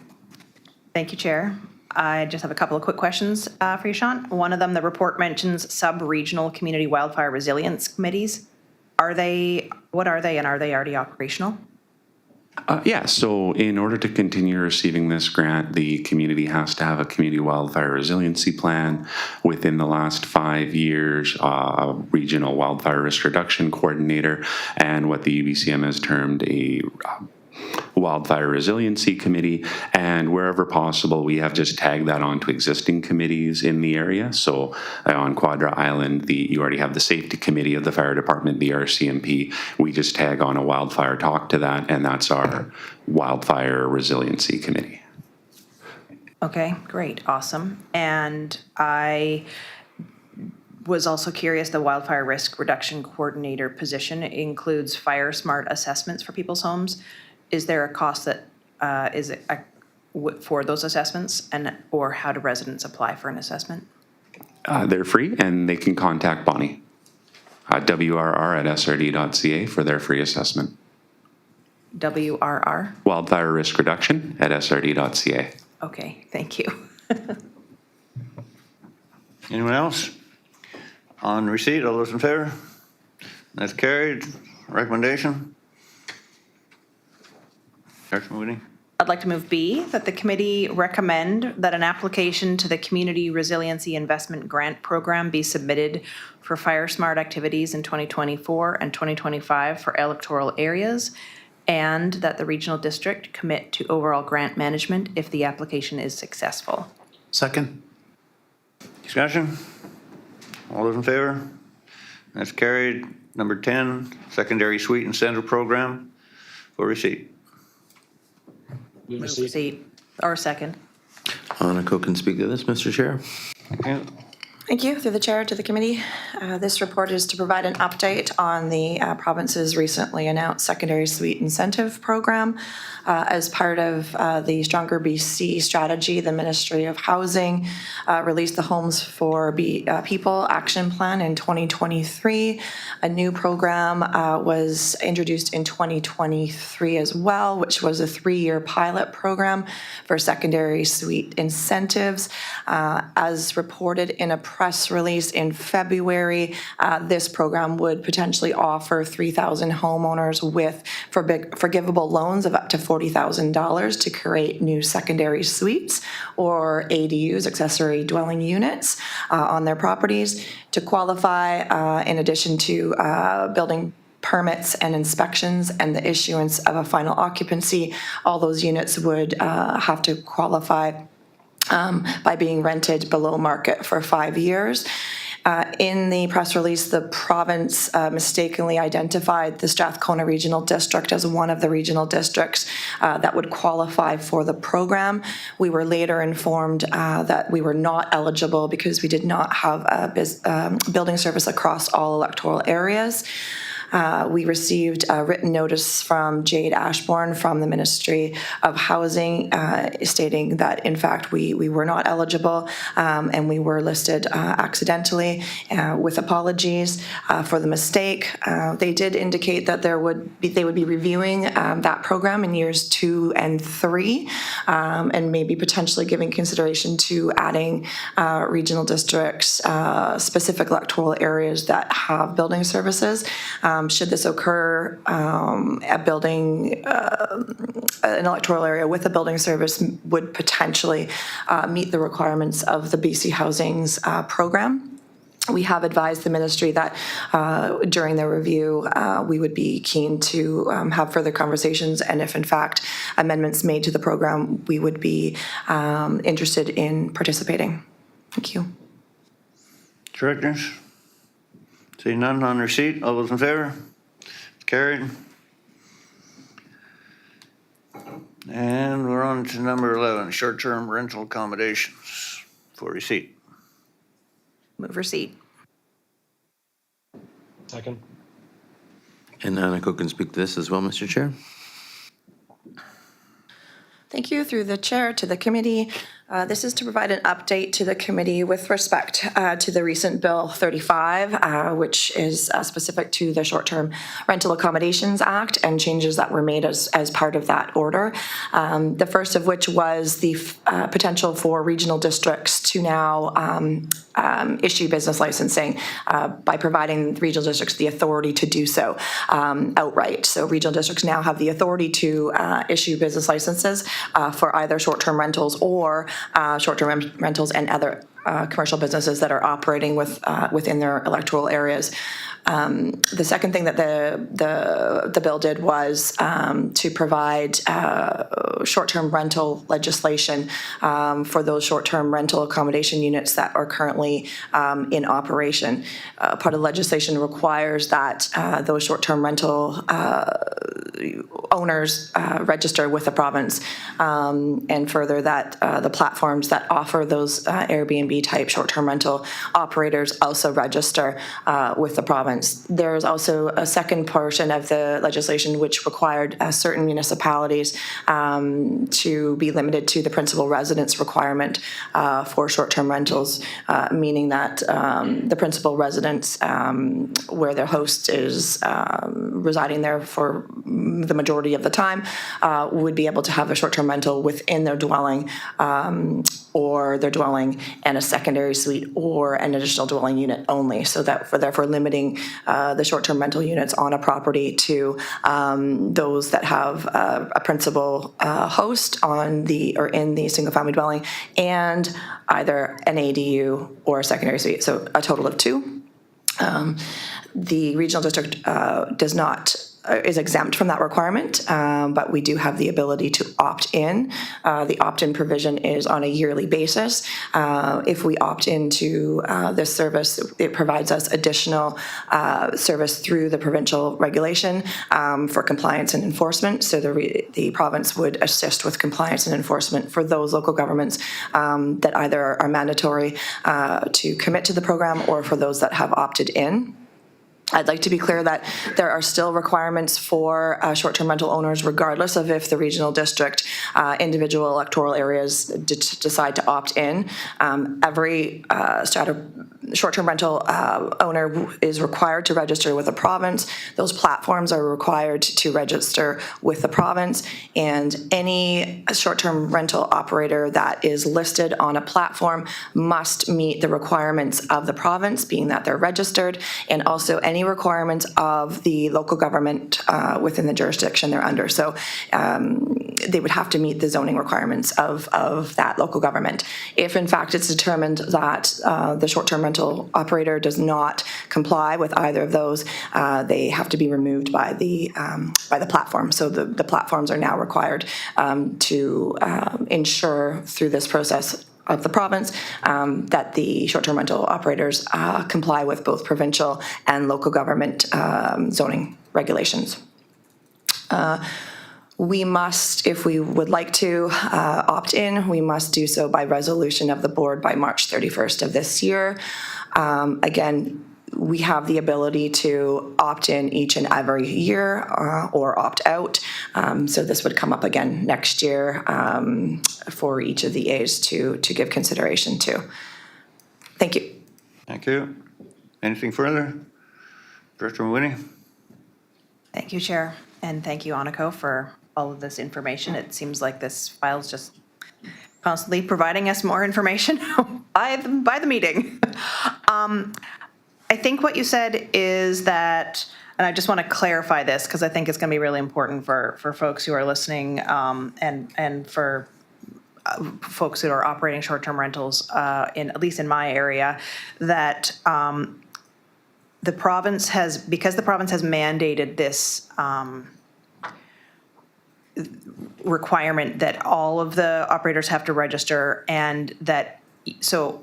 Thank you, Chair. I just have a couple of quick questions for you, Sean. One of them, the report mentions sub-regional community wildfire resilience committees. What are they, and are they already operational? Yeah, so in order to continue receiving this grant, the community has to have a community wildfire resiliency plan within the last 5 years, a regional wildfire risk reduction coordinator, and what the UBCM has termed a wildfire resiliency committee, and wherever possible, we have just tagged that onto existing committees in the area. So on Quadra Island, you already have the safety committee of the fire department, the RCMP. We just tag on a wildfire talk to that, and that's our wildfire resiliency committee. Okay, great, awesome. And I was also curious, the wildfire risk reduction coordinator position includes fire smart assessments for people's homes. Is there a cost that for those assessments, or how do residents apply for an assessment? They're free, and they can contact Bonnie, WRR@srd.ca for their free assessment. WRR? Wildfire risk reduction at srd.ca. Okay, thank you. Anyone else? On receipt, all those in favor? That's carried. Recommendation? Director Moody? I'd like to move B, that the committee recommend that an application to the Community Resiliency Investment Grant Program be submitted for fire smart activities in 2024 and 2025 for electoral areas, and that the regional district commit to overall grant management if the application is successful. Second? Discussion? All those in favor? That's carried. Number 10, Secondary Suite Incentive Program for receipt. Move Move receipt. receipt, or second. Aniko can speak to this, Mr. Chair. Okay. Thank you. Through the chair to the committee. This report is to provide an update on the province's recently announced secondary suite incentive program. As part of the Stronger BC strategy, the Ministry of Housing released the Homes for People Action Plan in 2023. A new program was introduced in 2023 as well, which was a 3-year pilot program for secondary suite incentives. As reported in a press release in February, this program would potentially offer 3,000 homeowners with forgivable loans of up to $40,000 to create new secondary suites or ADUs, accessory dwelling units, on their properties. To qualify, in addition to building permits and inspections and the issuance of a final occupancy, all those units would have to qualify by being rented below market for 5 years. In the press release, the province mistakenly identified the Strathcona Regional District as one of the regional districts that would qualify for the program. We were later informed that we were not eligible because we did not have a building service across all electoral areas. We received a written notice from Jade Ashbourne from the Ministry of Housing stating that, in fact, we were not eligible and we were listed accidentally with apologies for the mistake. They did indicate that they would be reviewing that program in years 2 and 3 and maybe potentially giving consideration to adding regional districts, specific electoral areas that have building services. Should this occur, an electoral area with a building service would potentially meet the requirements of the BC Housing's program. We have advised the ministry that during their review, we would be keen to have further conversations, and if in fact amendments made to the program, we would be interested in participating. Thank you. Directors? See none on receipt. All those in favor? Carried. And we're on to number 11, short-term rental accommodations for receipt. Move receipt. Second. And Aniko can speak to this as well, Mr. Chair. Thank you. Through the chair to the committee. This is to provide an update to the committee with respect to the recent Bill 35, which is specific to the Short-Term Rental Accommodations Act and changes that were made as part of that order. The first of which was the potential for regional districts to now issue business licensing by providing regional districts the authority to do so outright. So regional districts now have the authority to issue business licenses for either short-term rentals or short-term rentals and other commercial businesses that are operating within their electoral areas. The second thing that the bill did was to provide short-term rental legislation for those short-term rental accommodation units that are currently in operation. Part of the legislation requires that those short-term rental owners register with the province, and further that the platforms that offer those Airbnb-type short-term rental operators also register with the province. There's also a second portion of the legislation which required certain municipalities to be limited to the principal residence requirement for short-term rentals, meaning that the principal residence where their host is residing there for the majority of the time would be able to have a short-term rental within their dwelling or their dwelling and a secondary suite or an additional dwelling unit only, so that therefore limiting the short-term rental units on a property to those that have a principal host on the or in the single-family dwelling and either an ADU or a secondary suite, so a total of two. The regional district is exempt from that requirement, but we do have the ability to opt in. The opt-in provision is on a yearly basis. If we opt into this service, it provides us additional service through the provincial regulation for compliance and enforcement. So the province would assist with compliance and enforcement for those local governments that either are mandatory to commit to the program or for those that have opted in. I'd like to be clear that there are still requirements for short-term rental owners, regardless of if the regional district, individual electoral areas decide to opt in. Every short-term rental owner is required to register with the province. Those platforms are required to register with the province, and any short-term rental operator that is listed on a platform must meet the requirements of the province, being that they're registered, and also any requirements of the local government within the jurisdiction they're under. So they would have to meet the zoning requirements of that local government. If in fact it's determined that the short-term rental operator does not comply with either of those, they have to be removed by the platform. So the platforms are now required to ensure through this process of the province that the short-term rental operators comply with both provincial and local government zoning regulations. We must, if we would like to opt in, we must do so by resolution of the board by March 31st of this year. Again, we have the ability to opt in each and every year or opt out. So this would come up again next year for each of the A's to give consideration to. Thank you. Thank you. Anything further? Director Winnie? Thank you, Chair, and thank you, Aniko, for all of this information. It seems like this file's just constantly providing us more information by the meeting. I think what you said is that, and I just want to clarify this because I think it's going to be really important for folks who are listening and for folks who are operating short-term rentals, at least in my area, that the province has mandated this requirement that all of the operators have to register, and that so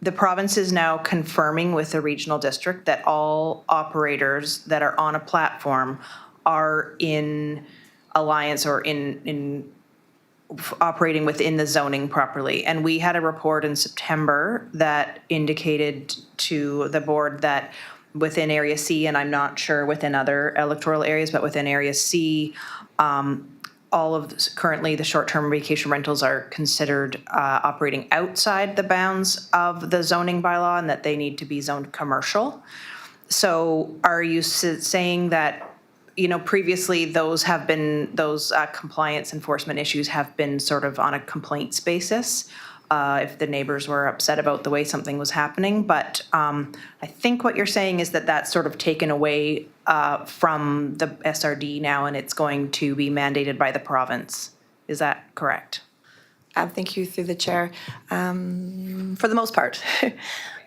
the province is now confirming with the regional district that all operators that are on a platform are in alliance or in operating within the zoning properly. And we had a report in September that indicated to the board that within Area C, and I'm not sure within other electoral areas, but within Area C, all of currently the short-term vacation rentals are considered operating outside the bounds of the zoning bylaw and that they need to be zoned commercial. So are you saying that, previously those compliance enforcement issues have been sort of on a complaints basis? If the neighbors were upset about the way something was happening. But I think what you're saying is that that's sort of taken away from the SRD now and it's going to be mandated by the province. Is that correct? Thank you through the chair. For the most part.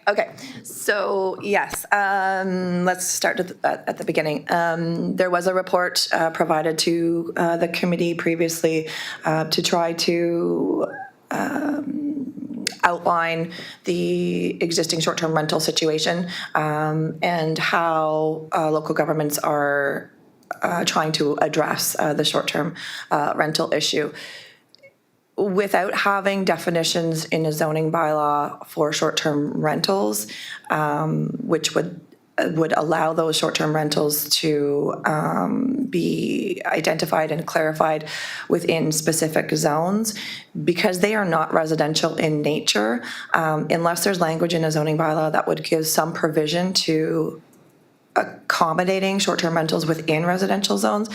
Okay, so yes, let's start at the beginning. There was a report provided to the committee previously to try to outline the existing short-term rental situation and how local governments are trying to address the short-term rental issue. Without having definitions in a zoning bylaw for short-term rentals, which would allow those short-term rentals to be identified and clarified within specific zones, because they are not residential in nature, unless there's language in a zoning bylaw that would give some provision to accommodating short-term rentals within residential zones.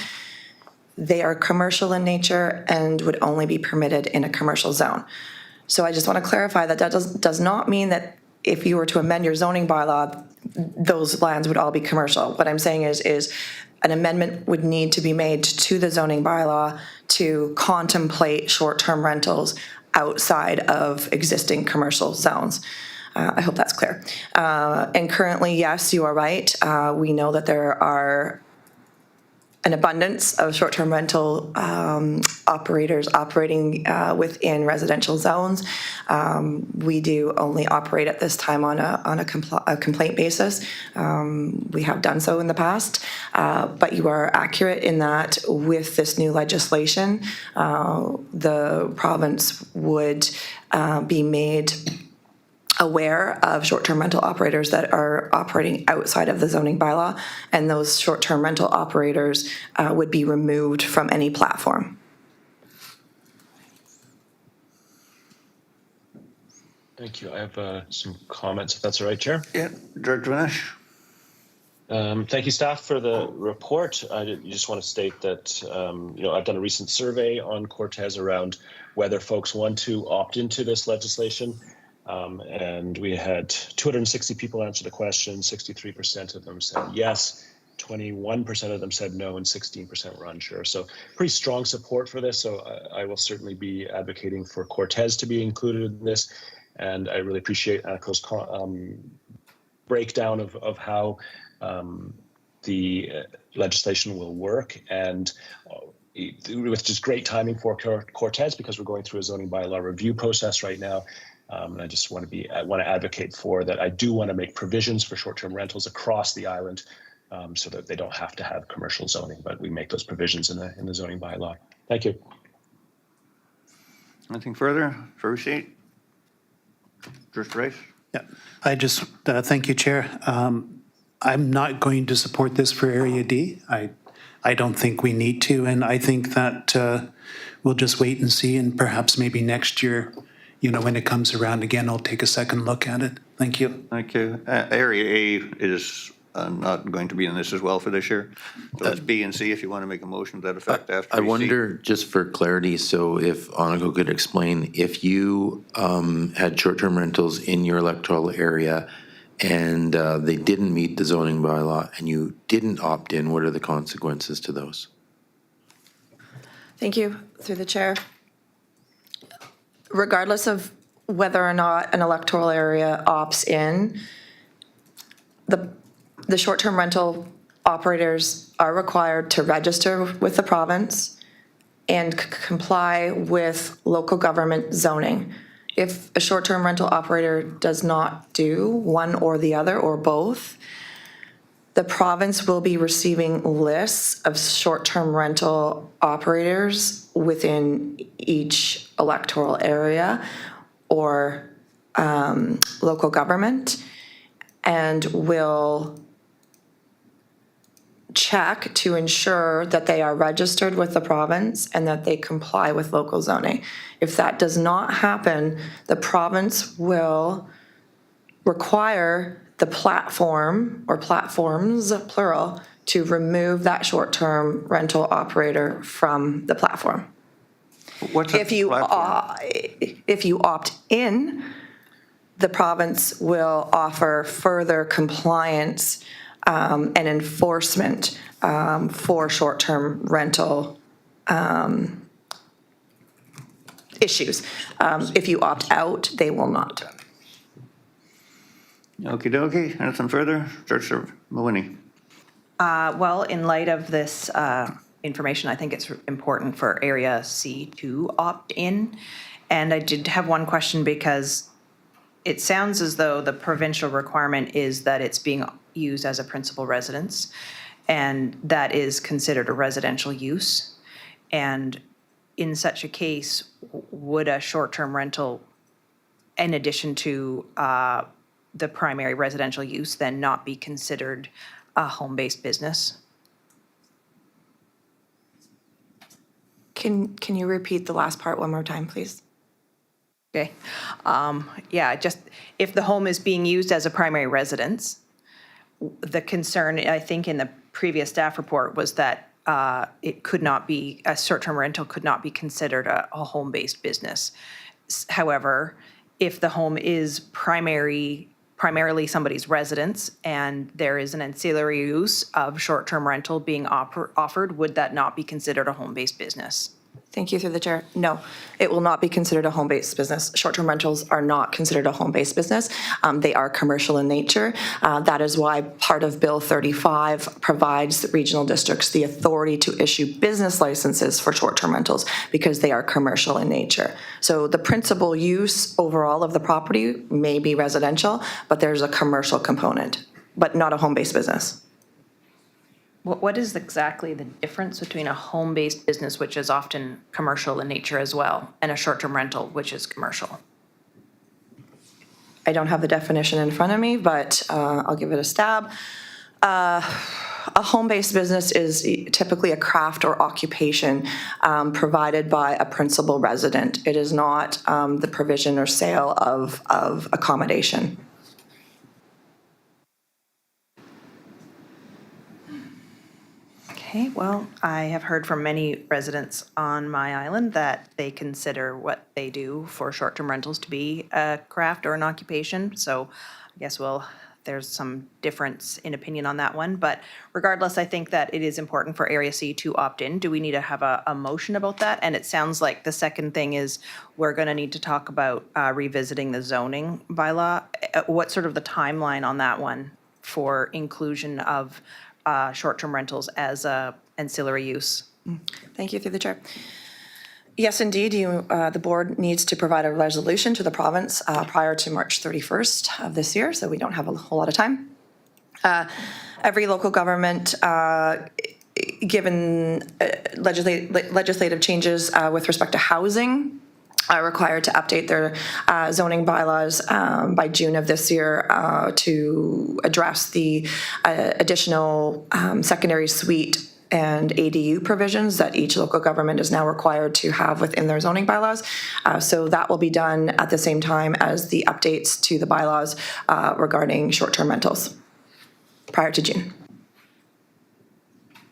They are commercial in nature and would only be permitted in a commercial zone. So I just want to clarify that does not mean that if you were to amend your zoning bylaw, those lands would all be commercial. What I'm saying is an amendment would need to be made to the zoning bylaw to contemplate short-term rentals outside of existing commercial zones. I hope that's clear. And currently, yes, you are right. We know that there are an abundance of short-term rental operators operating within residential zones. We do only operate at this time on a complaint basis. We have done so in the past, but you are accurate in that with this new legislation, the province would be made aware of short-term rental operators that are operating outside of the zoning bylaw, and those short-term rental operators would be removed from any platform. Thank you. I have some comments, if that's all right, Chair. Yeah, Director Vanish. Thank you, staff, for the report. I just want to state that I've done a recent survey on Cortez around whether folks want to opt into this legislation. And we had 260 people answer the question. 63% of them said yes, 21% of them said no, and 16% were unsure. So pretty strong support for this. So I will certainly be advocating for Cortez to be included in this. And I really appreciate Anna's breakdown of how the legislation will work. And with just great timing for Cortez, because we're going through a zoning bylaw review process right now. And I just want to advocate for that. I do want to make provisions for short-term rentals across the island, so that they don't have to have commercial zoning, but we make those provisions in the zoning bylaw. Thank you. Anything further for receipt? Director Rice? Yeah, I just, thank you, Chair. I'm not going to support this for Area D. I don't think we need to, and I think that we'll just wait and see, and perhaps maybe next year, when it comes around again, I'll take a second look at it. Thank you. Thank you. Area A is not going to be in this as well for this year. So it's B and C if you want to make a motion to that effect after I we see. wonder, just for clarity, so if Aniko could explain, if you had short-term rentals in your electoral area and they didn't meet the zoning bylaw and you didn't opt in, what are the consequences to those? Thank you, through the chair. Regardless of whether or not an electoral area opts in, the short-term rental operators are required to register with the province and comply with local government zoning. If a short-term rental operator does not do one or the other or both, the province will be receiving lists of short-term rental operators within each electoral area or local government, and will check to ensure that they are registered with the province and that they comply with local zoning. If that does not happen, the province will require the platform or platforms, plural, to remove that short-term rental operator from the platform. What's a If you, platform? if you opt in, the province will offer further compliance and enforcement for short-term rental issues. If you opt out, they will not. Okey dokey, anything further? Director Maloney. Well, in light of this information, I think it's important for Area C to opt in. And I did have one question because it sounds as though the provincial requirement is that it's being used as a principal residence, and that is considered a residential use. And in such a case, would a short-term rental, in addition to the primary residential use, then not be considered a home-based business? Can you repeat the last part one more time, please? Okay. Yeah, just if the home is being used as a primary residence, the concern, I think, in the previous staff report was that it could not be, a short-term rental could not be considered a home-based business. However, if the home is primarily somebody's residence and there is an ancillary use of short-term rental being offered, would that not be considered a home-based business? Thank you, through the chair. No, it will not be considered a home-based business. Short-term rentals are not considered a home-based business. They are commercial in nature. That is why part of Bill 35 provides regional districts the authority to issue business licenses for short-term rentals because they are commercial in nature. So the principal use overall of the property may be residential, but there's a commercial component, but not a home-based business. What is exactly the difference between a home-based business, which is often commercial in nature as well, and a short-term rental, which is commercial? I don't have the definition in front of me, but I'll give it a stab. A home-based business is typically a craft or occupation provided by a principal resident. It is not the provision or sale of accommodation. Okay, well, I have heard from many residents on my island that they consider what they do for short-term rentals to be a craft or an occupation. So I guess there's some difference in opinion on that one. But regardless, I think that it is important for Area C to opt in. Do we need to have a motion about that? And it sounds like the second thing is we're going to need to talk about revisiting the zoning bylaw. What's sort of the timeline on that one for inclusion of short-term rentals as a ancillary use? Thank you, through the chair. Yes, indeed, the board needs to provide a resolution to the province prior to March 31st of this year, so we don't have a whole lot of time. Every local government, given legislative changes with respect to housing, are required to update their zoning bylaws by June of this year to address the additional secondary suite and ADU provisions that each local government is now required to have within their zoning bylaws. So that will be done at the same time as the updates to the bylaws regarding short-term rentals prior to June.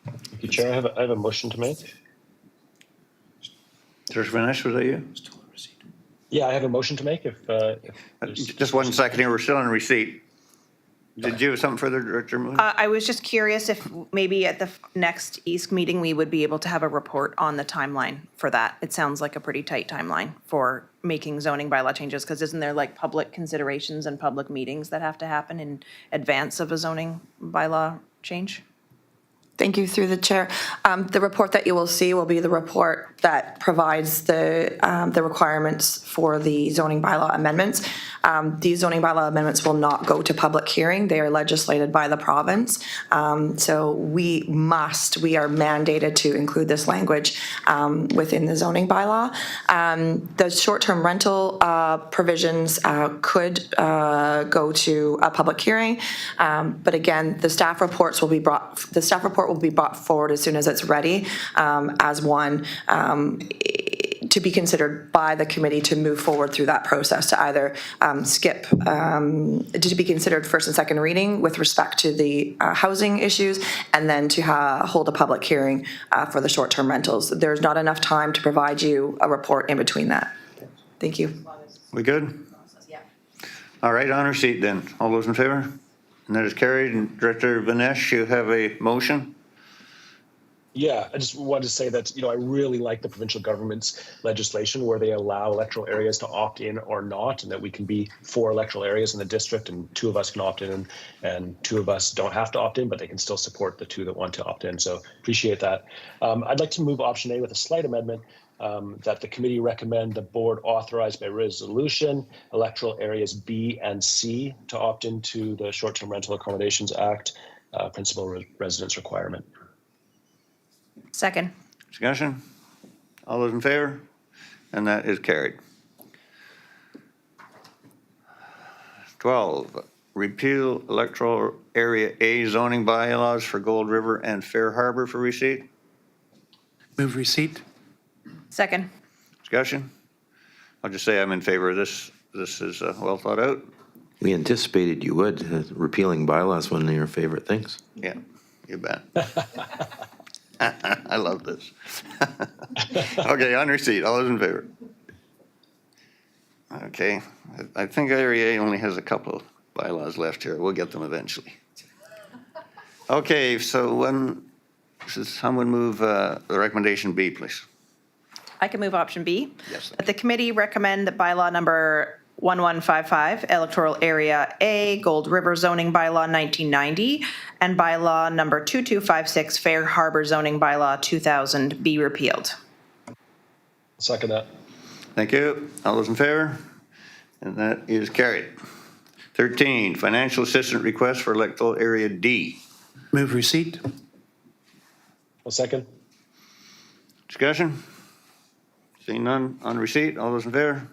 Thank you, Chair. I have a motion to make. Director Van Esch, was that you? Yeah, I have a motion to make if Just 1 second here, we're still on receipt. Did you have something further, Director Maloney? I was just curious if maybe at the next EASC meeting, we would be able to have a report on the timeline for that. It sounds like a pretty tight timeline for making zoning bylaw changes, because isn't there like public considerations and public meetings that have to happen in advance of a zoning bylaw change? Thank you, through the chair. The report that you will see will be the report that provides the requirements for the zoning bylaw amendments. These zoning bylaw amendments will not go to public hearing. They are legislated by the province. So we are mandated to include this language within the zoning bylaw. The short-term rental provisions could go to a public hearing. But again, the staff report report will be brought forward as soon as it's ready as one to be considered by the committee to move forward through that process, to either skip, to be considered first and second reading with respect to the housing issues, and then to hold a public hearing for the short-term rentals. There's not enough time to provide you a report in between that. Thank you. We good? All right, on receipt then. All those in favor? And that is carried. And Director Vinesh, you have a motion? Yeah, I just wanted to say that, I really like the provincial government's legislation where they allow electoral areas to opt in or not, and that we can be 4 electoral areas in the district and 2 of us can opt in and 2 of us don't have to opt in, but they can still support the 2 that want to opt in. So appreciate that. I'd like to move option A with a slight amendment that the committee recommend the board authorize by resolution electoral areas B and C to opt into the Short-Term Rental Accommodations Act principal residence requirement. Second. Discussion? All those in favor? And that is carried. 12, repeal electoral area A zoning bylaws for Gold River and Fair Harbor for receipt. Move receipt. Second. Discussion? I'll just say I'm in favor of this. This is well thought out. We anticipated you would. Repealing bylaws, one of your favorite things. Yeah, you bet. I love this. Okay, on receipt. All those in favor? Okay, I think Area A only has a couple of bylaws left here. We'll get them eventually. Okay, so someone move the recommendation B, please. I can move option B. Yes. That the committee recommend that bylaw number 1155, Electoral Area A, Gold River Zoning Bylaw 1990, and bylaw number 2256, Fair Harbor Zoning Bylaw 2000 be repealed. Second that. Thank you. All those in favor? And that is carried. 13, financial assistance request for electoral area D. Move receipt. A second. Discussion? Seeing none, on receipt. All those in favor?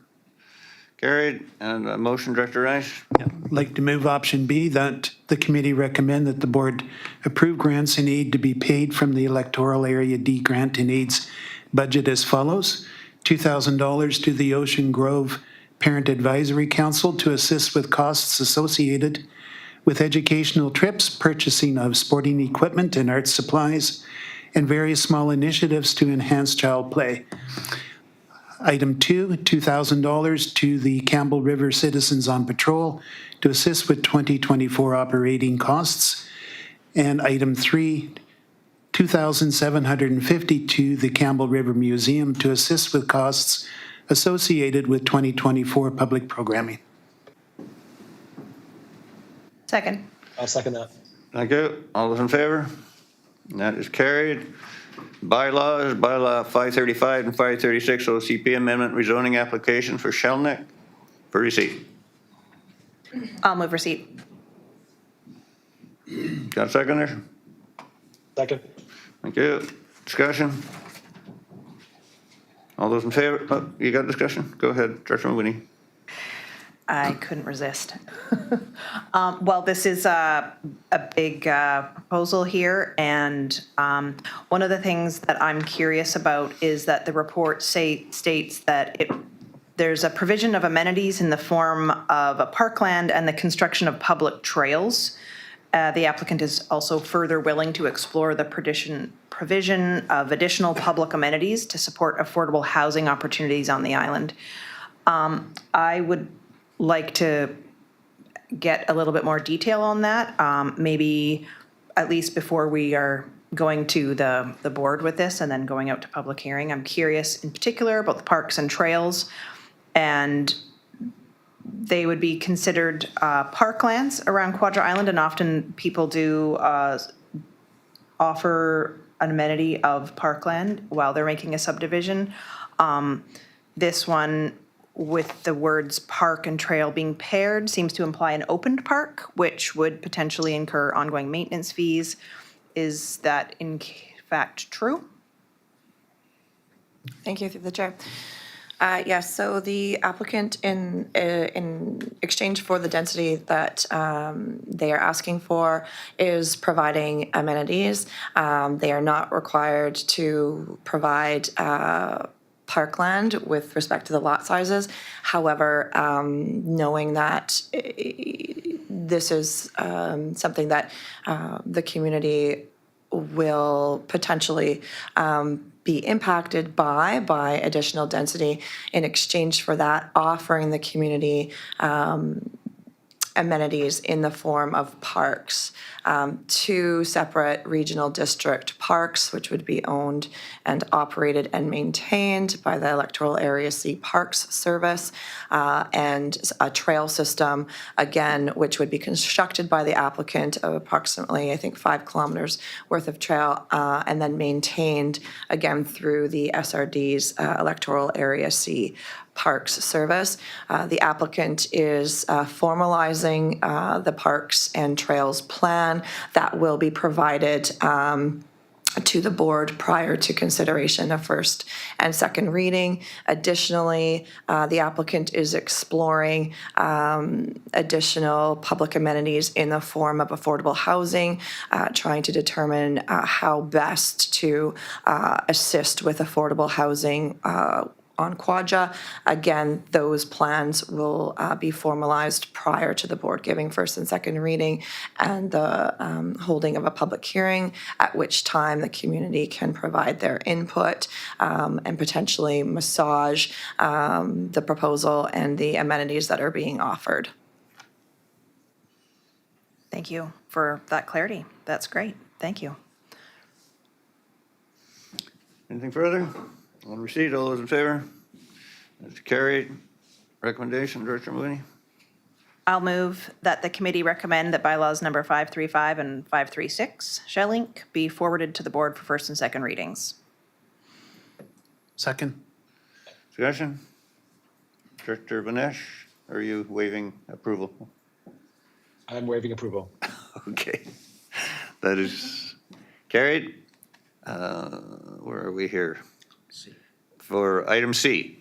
Carried. And a motion, Director Rice? I'd like to move option B, that the committee recommend that the board approve grants and aid to be paid from the electoral area D grant and aids budget as follows. $2,000 to the Ocean Grove Parent Advisory Council to assist with costs associated with educational trips, purchasing of sporting equipment and art supplies, and various small initiatives to enhance child play. Item 2, $2,000 to the Campbell River Citizens on Patrol to assist with 2024 operating costs. And item 3, $2,750 to the Campbell River Museum to assist with costs associated with 2024 public programming. Second. I'll second that. Thank you. All those in favor? And that is carried. Bylaws, bylaw 535 and 536, OCP amendment rezoning application for Shellneck for receipt. I'll move receipt. Got a second there? Second. Thank you. Discussion? All those in favor? Oh, you got discussion? Go ahead, Director Winnie. I couldn't resist. Well, this is a big proposal here, and one of the things that I'm curious about is that the report states that there's a provision of amenities in the form of a parkland and the construction of public trails. The applicant is also further willing to explore the provision of additional public amenities to support affordable housing opportunities on the island. I would like to get a little bit more detail on that, maybe at least before we are going to the board with this and then going out to public hearing. I'm curious in particular about the parks and trails, and they would be considered parklands around Quadra Island, and often people do offer an amenity of parkland while they're making a subdivision. This one, with the words park and trail being paired, seems to imply an opened park, which would potentially incur ongoing maintenance fees. Is that in fact true? Thank you, through the chair. Yes, so the applicant in exchange for the density that they are asking for is providing amenities. They are not required to provide parkland with respect to the lot sizes. However, knowing that this is something that the community will potentially be impacted by additional density, in exchange for that, offering the community amenities in the form of parks. Two separate regional district parks, which would be owned and operated and maintained by the Electoral Area C Parks Service, and a trail system, again, which would be constructed by the applicant of approximately, I think, 5 kilometers worth of trail, and then maintained, again, through the SRD's Electoral Area C Parks Service. The applicant is formalizing the Parks and Trails Plan that will be provided to the board prior to consideration of first and second reading. Additionally, the applicant is exploring additional public amenities in the form of affordable housing, trying to determine how best to assist with affordable housing on Quadra. Again, those plans will be formalized prior to the board giving first and second reading and the holding of a public hearing, at which time the community can provide their input and potentially massage the proposal and the amenities that are being offered. Thank you for that clarity. That's great. Thank you. Anything further? On receipt, all those in favor? That's carried. Recommendation, Director Mooney? I'll move that the committee recommend that bylaws number 535 and 536, Shellink, be forwarded to the board for first and second readings. Second. Discussion? Director Banesh, are you waiving approval? I'm waiving approval. Okay. That is carried. Where are we here? For item C.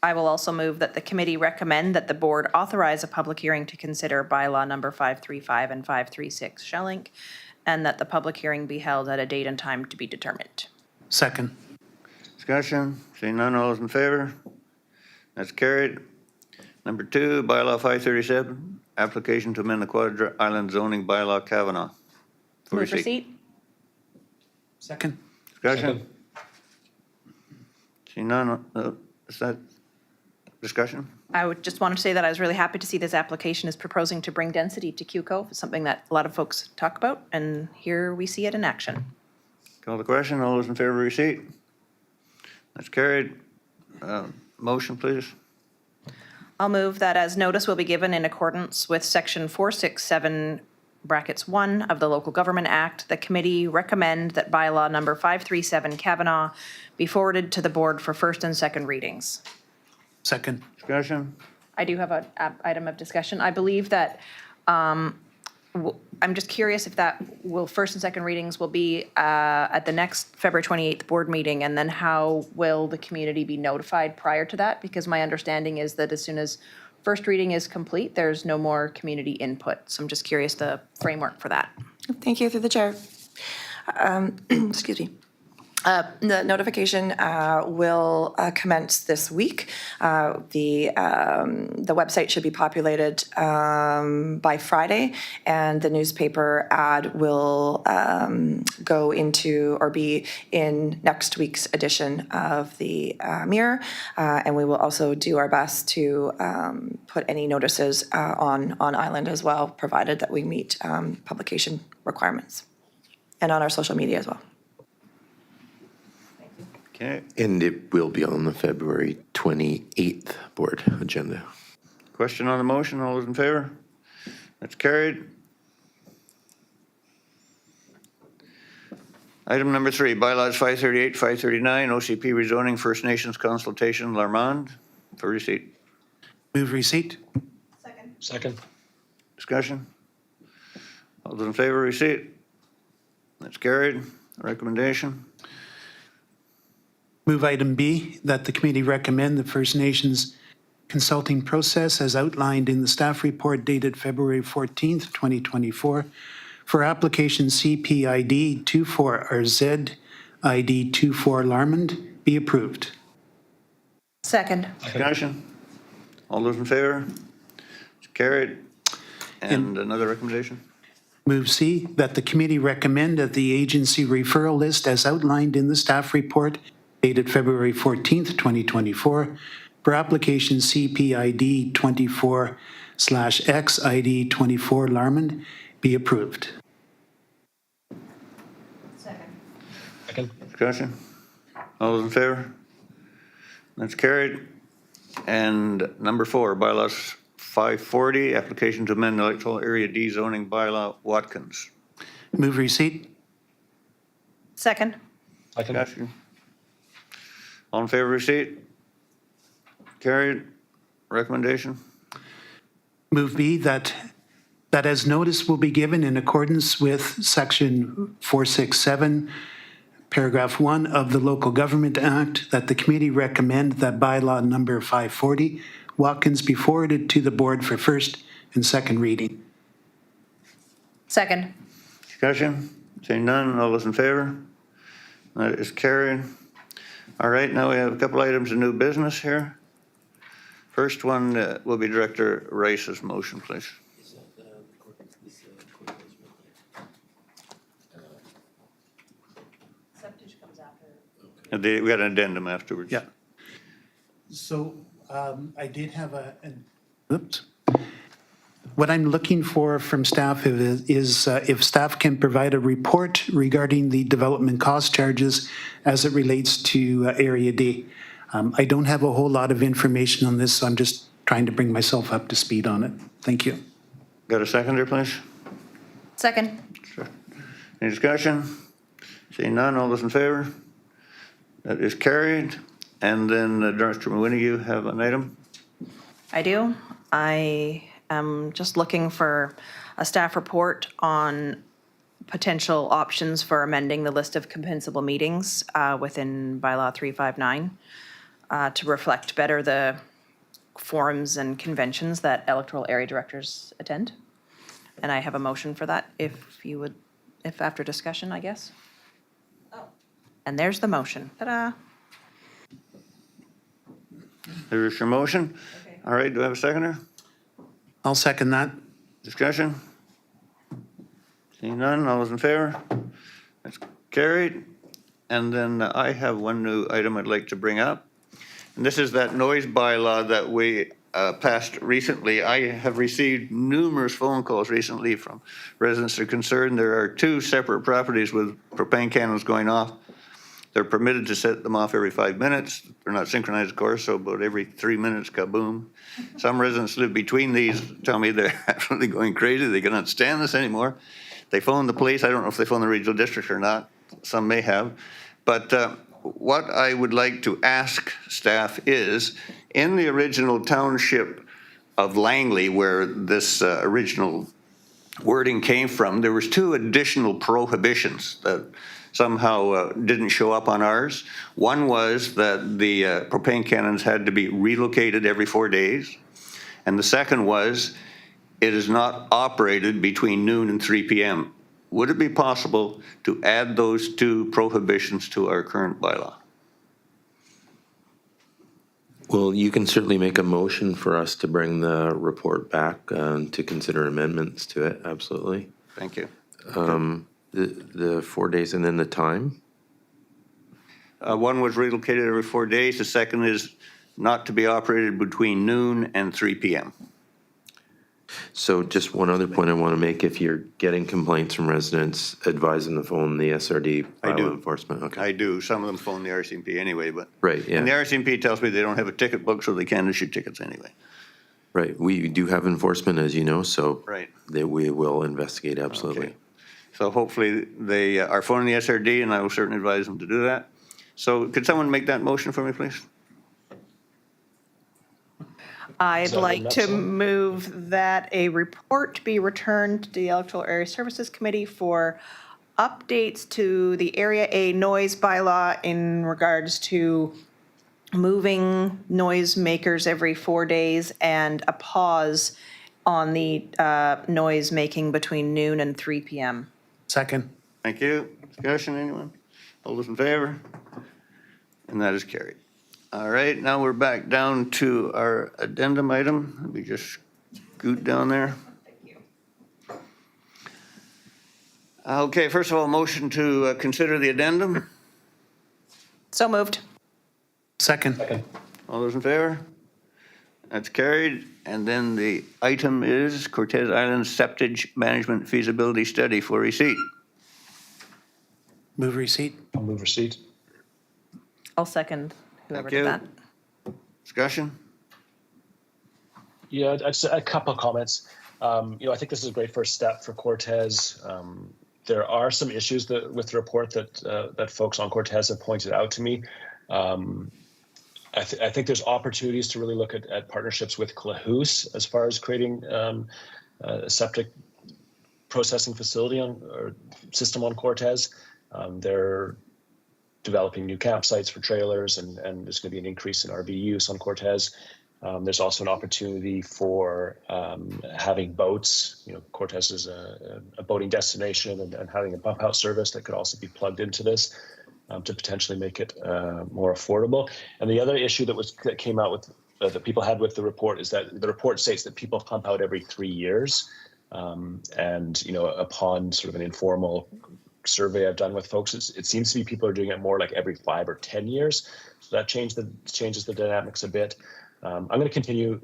I will also move that the committee recommend that the board authorize a public hearing to consider bylaw number 535 and 536, Shellink, and that the public hearing be held at a date and time to be determined. Second. Discussion? Seeing none, all those in favor? That's carried. Number 2, bylaw 537, application to amend the Quadra Island zoning bylaw Kavanaugh. For Move receipt. Second. Discussion? Seeing none, is that discussion? I would just want to say that I was really happy to see this application is proposing to bring density to Q Cove. It's something that a lot of folks talk about, and here we see it in action. Call the question. All those in favor of receipt? That's carried. Motion, please. I'll move that as notice will be given in accordance with section 467 brackets 1 of the Local Government Act, the committee recommend that bylaw number 537 Kavanaugh be forwarded to the board for first and second readings. Second. Discussion? I do have an item of discussion. I believe that, I'm just curious if that will, first and second readings will be at the next February 28th board meeting, and then how will the community be notified prior to that? Because my understanding is that as soon as first reading is complete, there's no more community input. So I'm just curious the framework for that. Thank you, through the chair. Excuse me. The notification will commence this week. The website should be populated by Friday, and the newspaper ad will go into or be in next week's edition of the Mirror. And we will also do our best to put any notices on Island as well, provided that we meet publication requirements, and on our social media as well. Okay. And it will be on the February 28th board agenda. Question on the motion. All those in favor? That's carried. Item number 3, bylaws 538, 539, OCP rezoning First Nations consultation, Larmond, for receipt. Move receipt. Second. Discussion? All those in favor of receipt? That's carried. Recommendation? Move item B, that the committee recommend the First Nations consulting process as outlined in the staff report dated February 14th, 2024, for application CPID 24RZ ID 24 Larmond be approved. Second. Discussion? All those in favor? It's carried. And another recommendation? Move C, that the committee recommend that the agency referral list as outlined in the staff report dated February 14th, 2024, for application CPID 24/X ID 24 Larmond be approved. Second. Discussion? All those in favor? That's carried. And number 4, bylaws 540, application to amend electoral area D zoning bylaw, Watkins. Move receipt. Second. Second. Discussion? All in favor of receipt? Carried. Recommendation? Move B, that as notice will be given in accordance with section 467, paragraph 1 of the Local Government Act, that the committee recommend that bylaw number 540, Watkins, be forwarded to the board for first and second reading. Second. Discussion? Seeing none, all those in favor? That is carried. All right, now we have a couple items of new business here. First one will be Director Rice's motion, please. We got an addendum afterwards. Yeah. So I did have oops. What I'm looking for from staff is if staff can provide a report regarding the development cost charges as it relates to Area D. I don't have a whole lot of information on this, so I'm just trying to bring myself up to speed on it. Thank you. Got a seconder, please? Second. Sure. Any discussion? Seeing none, all those in favor? That is carried. And then Director Mawini, you have an item? I do. I am just looking for a staff report on potential options for amending the list of compensable meetings within bylaw 359 to reflect better the forums and conventions that electoral area directors attend. And I have a motion for that if you would, if after discussion, I guess. Oh. And there's the motion. Ta-da. There's your motion. Okay. All right, do I have a seconder? I'll second that. Discussion? Seeing none, all those in favor? That's carried. And then I have one new item I'd like to bring up. And this is that noise bylaw that we passed recently. I have received numerous phone calls recently from residents who are concerned. There are 2 separate properties with propane cannons going off. They're permitted to set them off every 5 minutes. They're not synchronized, of course, so about every 3 minutes, kaboom. Some residents live between these tell me they're absolutely going crazy. They cannot stand this anymore. They phoned the police. I don't know if they phoned the regional district or not. Some may have. But what I would like to ask staff is, in the original township of Langley, where this original wording came from, there was 2 additional prohibitions that somehow didn't show up on ours. One was that the propane cannons had to be relocated every 4 days. And the second was, it is not operated between noon and 3 p.m. Would it be possible to add those 2 prohibitions to our current bylaw? Well, you can certainly make a motion for us to bring the report back to consider amendments to it, absolutely. Thank you. The 4 days and then the time? One was relocated every 4 days. The second is not to be operated between noon and 3 p.m. So just one other point I want to make, if you're getting complaints from residents, advise them to phone the SRD I do. bylaw enforcement. Okay. I do. Some of them phone the RCMP anyway, but. Right, yeah. And the RCMP tells me they don't have a ticket book, so they can't issue tickets anyway. Right, we do have enforcement, as you know, so. Right. That we will investigate, absolutely. Okay. So hopefully they are phoning the SRD, and I will certainly advise them to do that. So could someone make that motion for me, please? I'd that like enough, to sir? move that a report be returned to the Electoral Area Services Committee for updates to the Area A noise bylaw in regards to moving noise makers every 4 days and a pause on the noise making between noon and 3 p.m. Second. Thank you. Discussion, anyone? All those in favor? And that is carried. All right, now we're back down to our addendum item. Let me just scoot down there. Okay, first of all, motion to consider the addendum. So moved. Second. All those in favor? That's carried. And then the item is Cortez Island Septage Management Feasibility Study for receipt. Move receipt. I'll move receipt. I'll second whoever Thank did you. that. Discussion? Yeah, just a couple of comments. I think this is a great first step for Cortez. There are some issues with the report that folks on Cortez have pointed out to me. I think there's opportunities to really look at partnerships with Clahoos as far as creating a septic processing facility or system on Cortez. They're developing new campsites for trailers, and there's going to be an increase in RV use on Cortez. There's also an opportunity for having boats. Cortez is a boating destination, and having a pump out service that could also be plugged into this to potentially make it more affordable. And the other issue that came out with that people had with the report is that the report states that people pump out every 3 years. And upon sort of an informal survey I've done with folks, it seems to be people are doing it more like every 5 or 10 years. So that changes the dynamics a bit. I'm going to continue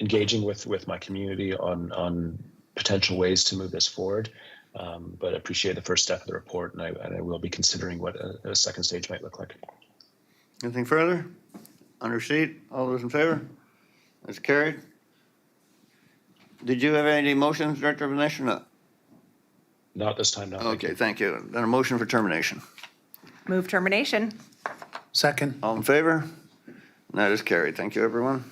engaging with my community on potential ways to move this forward. But I appreciate the first step of the report, and I will be considering what a second stage might look like. Anything further? On receipt? All those in favor? That's carried. Did you have any motions, Director of the Nation? No. Not this time, no. Thank Okay, you. thank you. Then a motion for termination. Move termination. Second. All in favor? And that is carried. Thank you, everyone.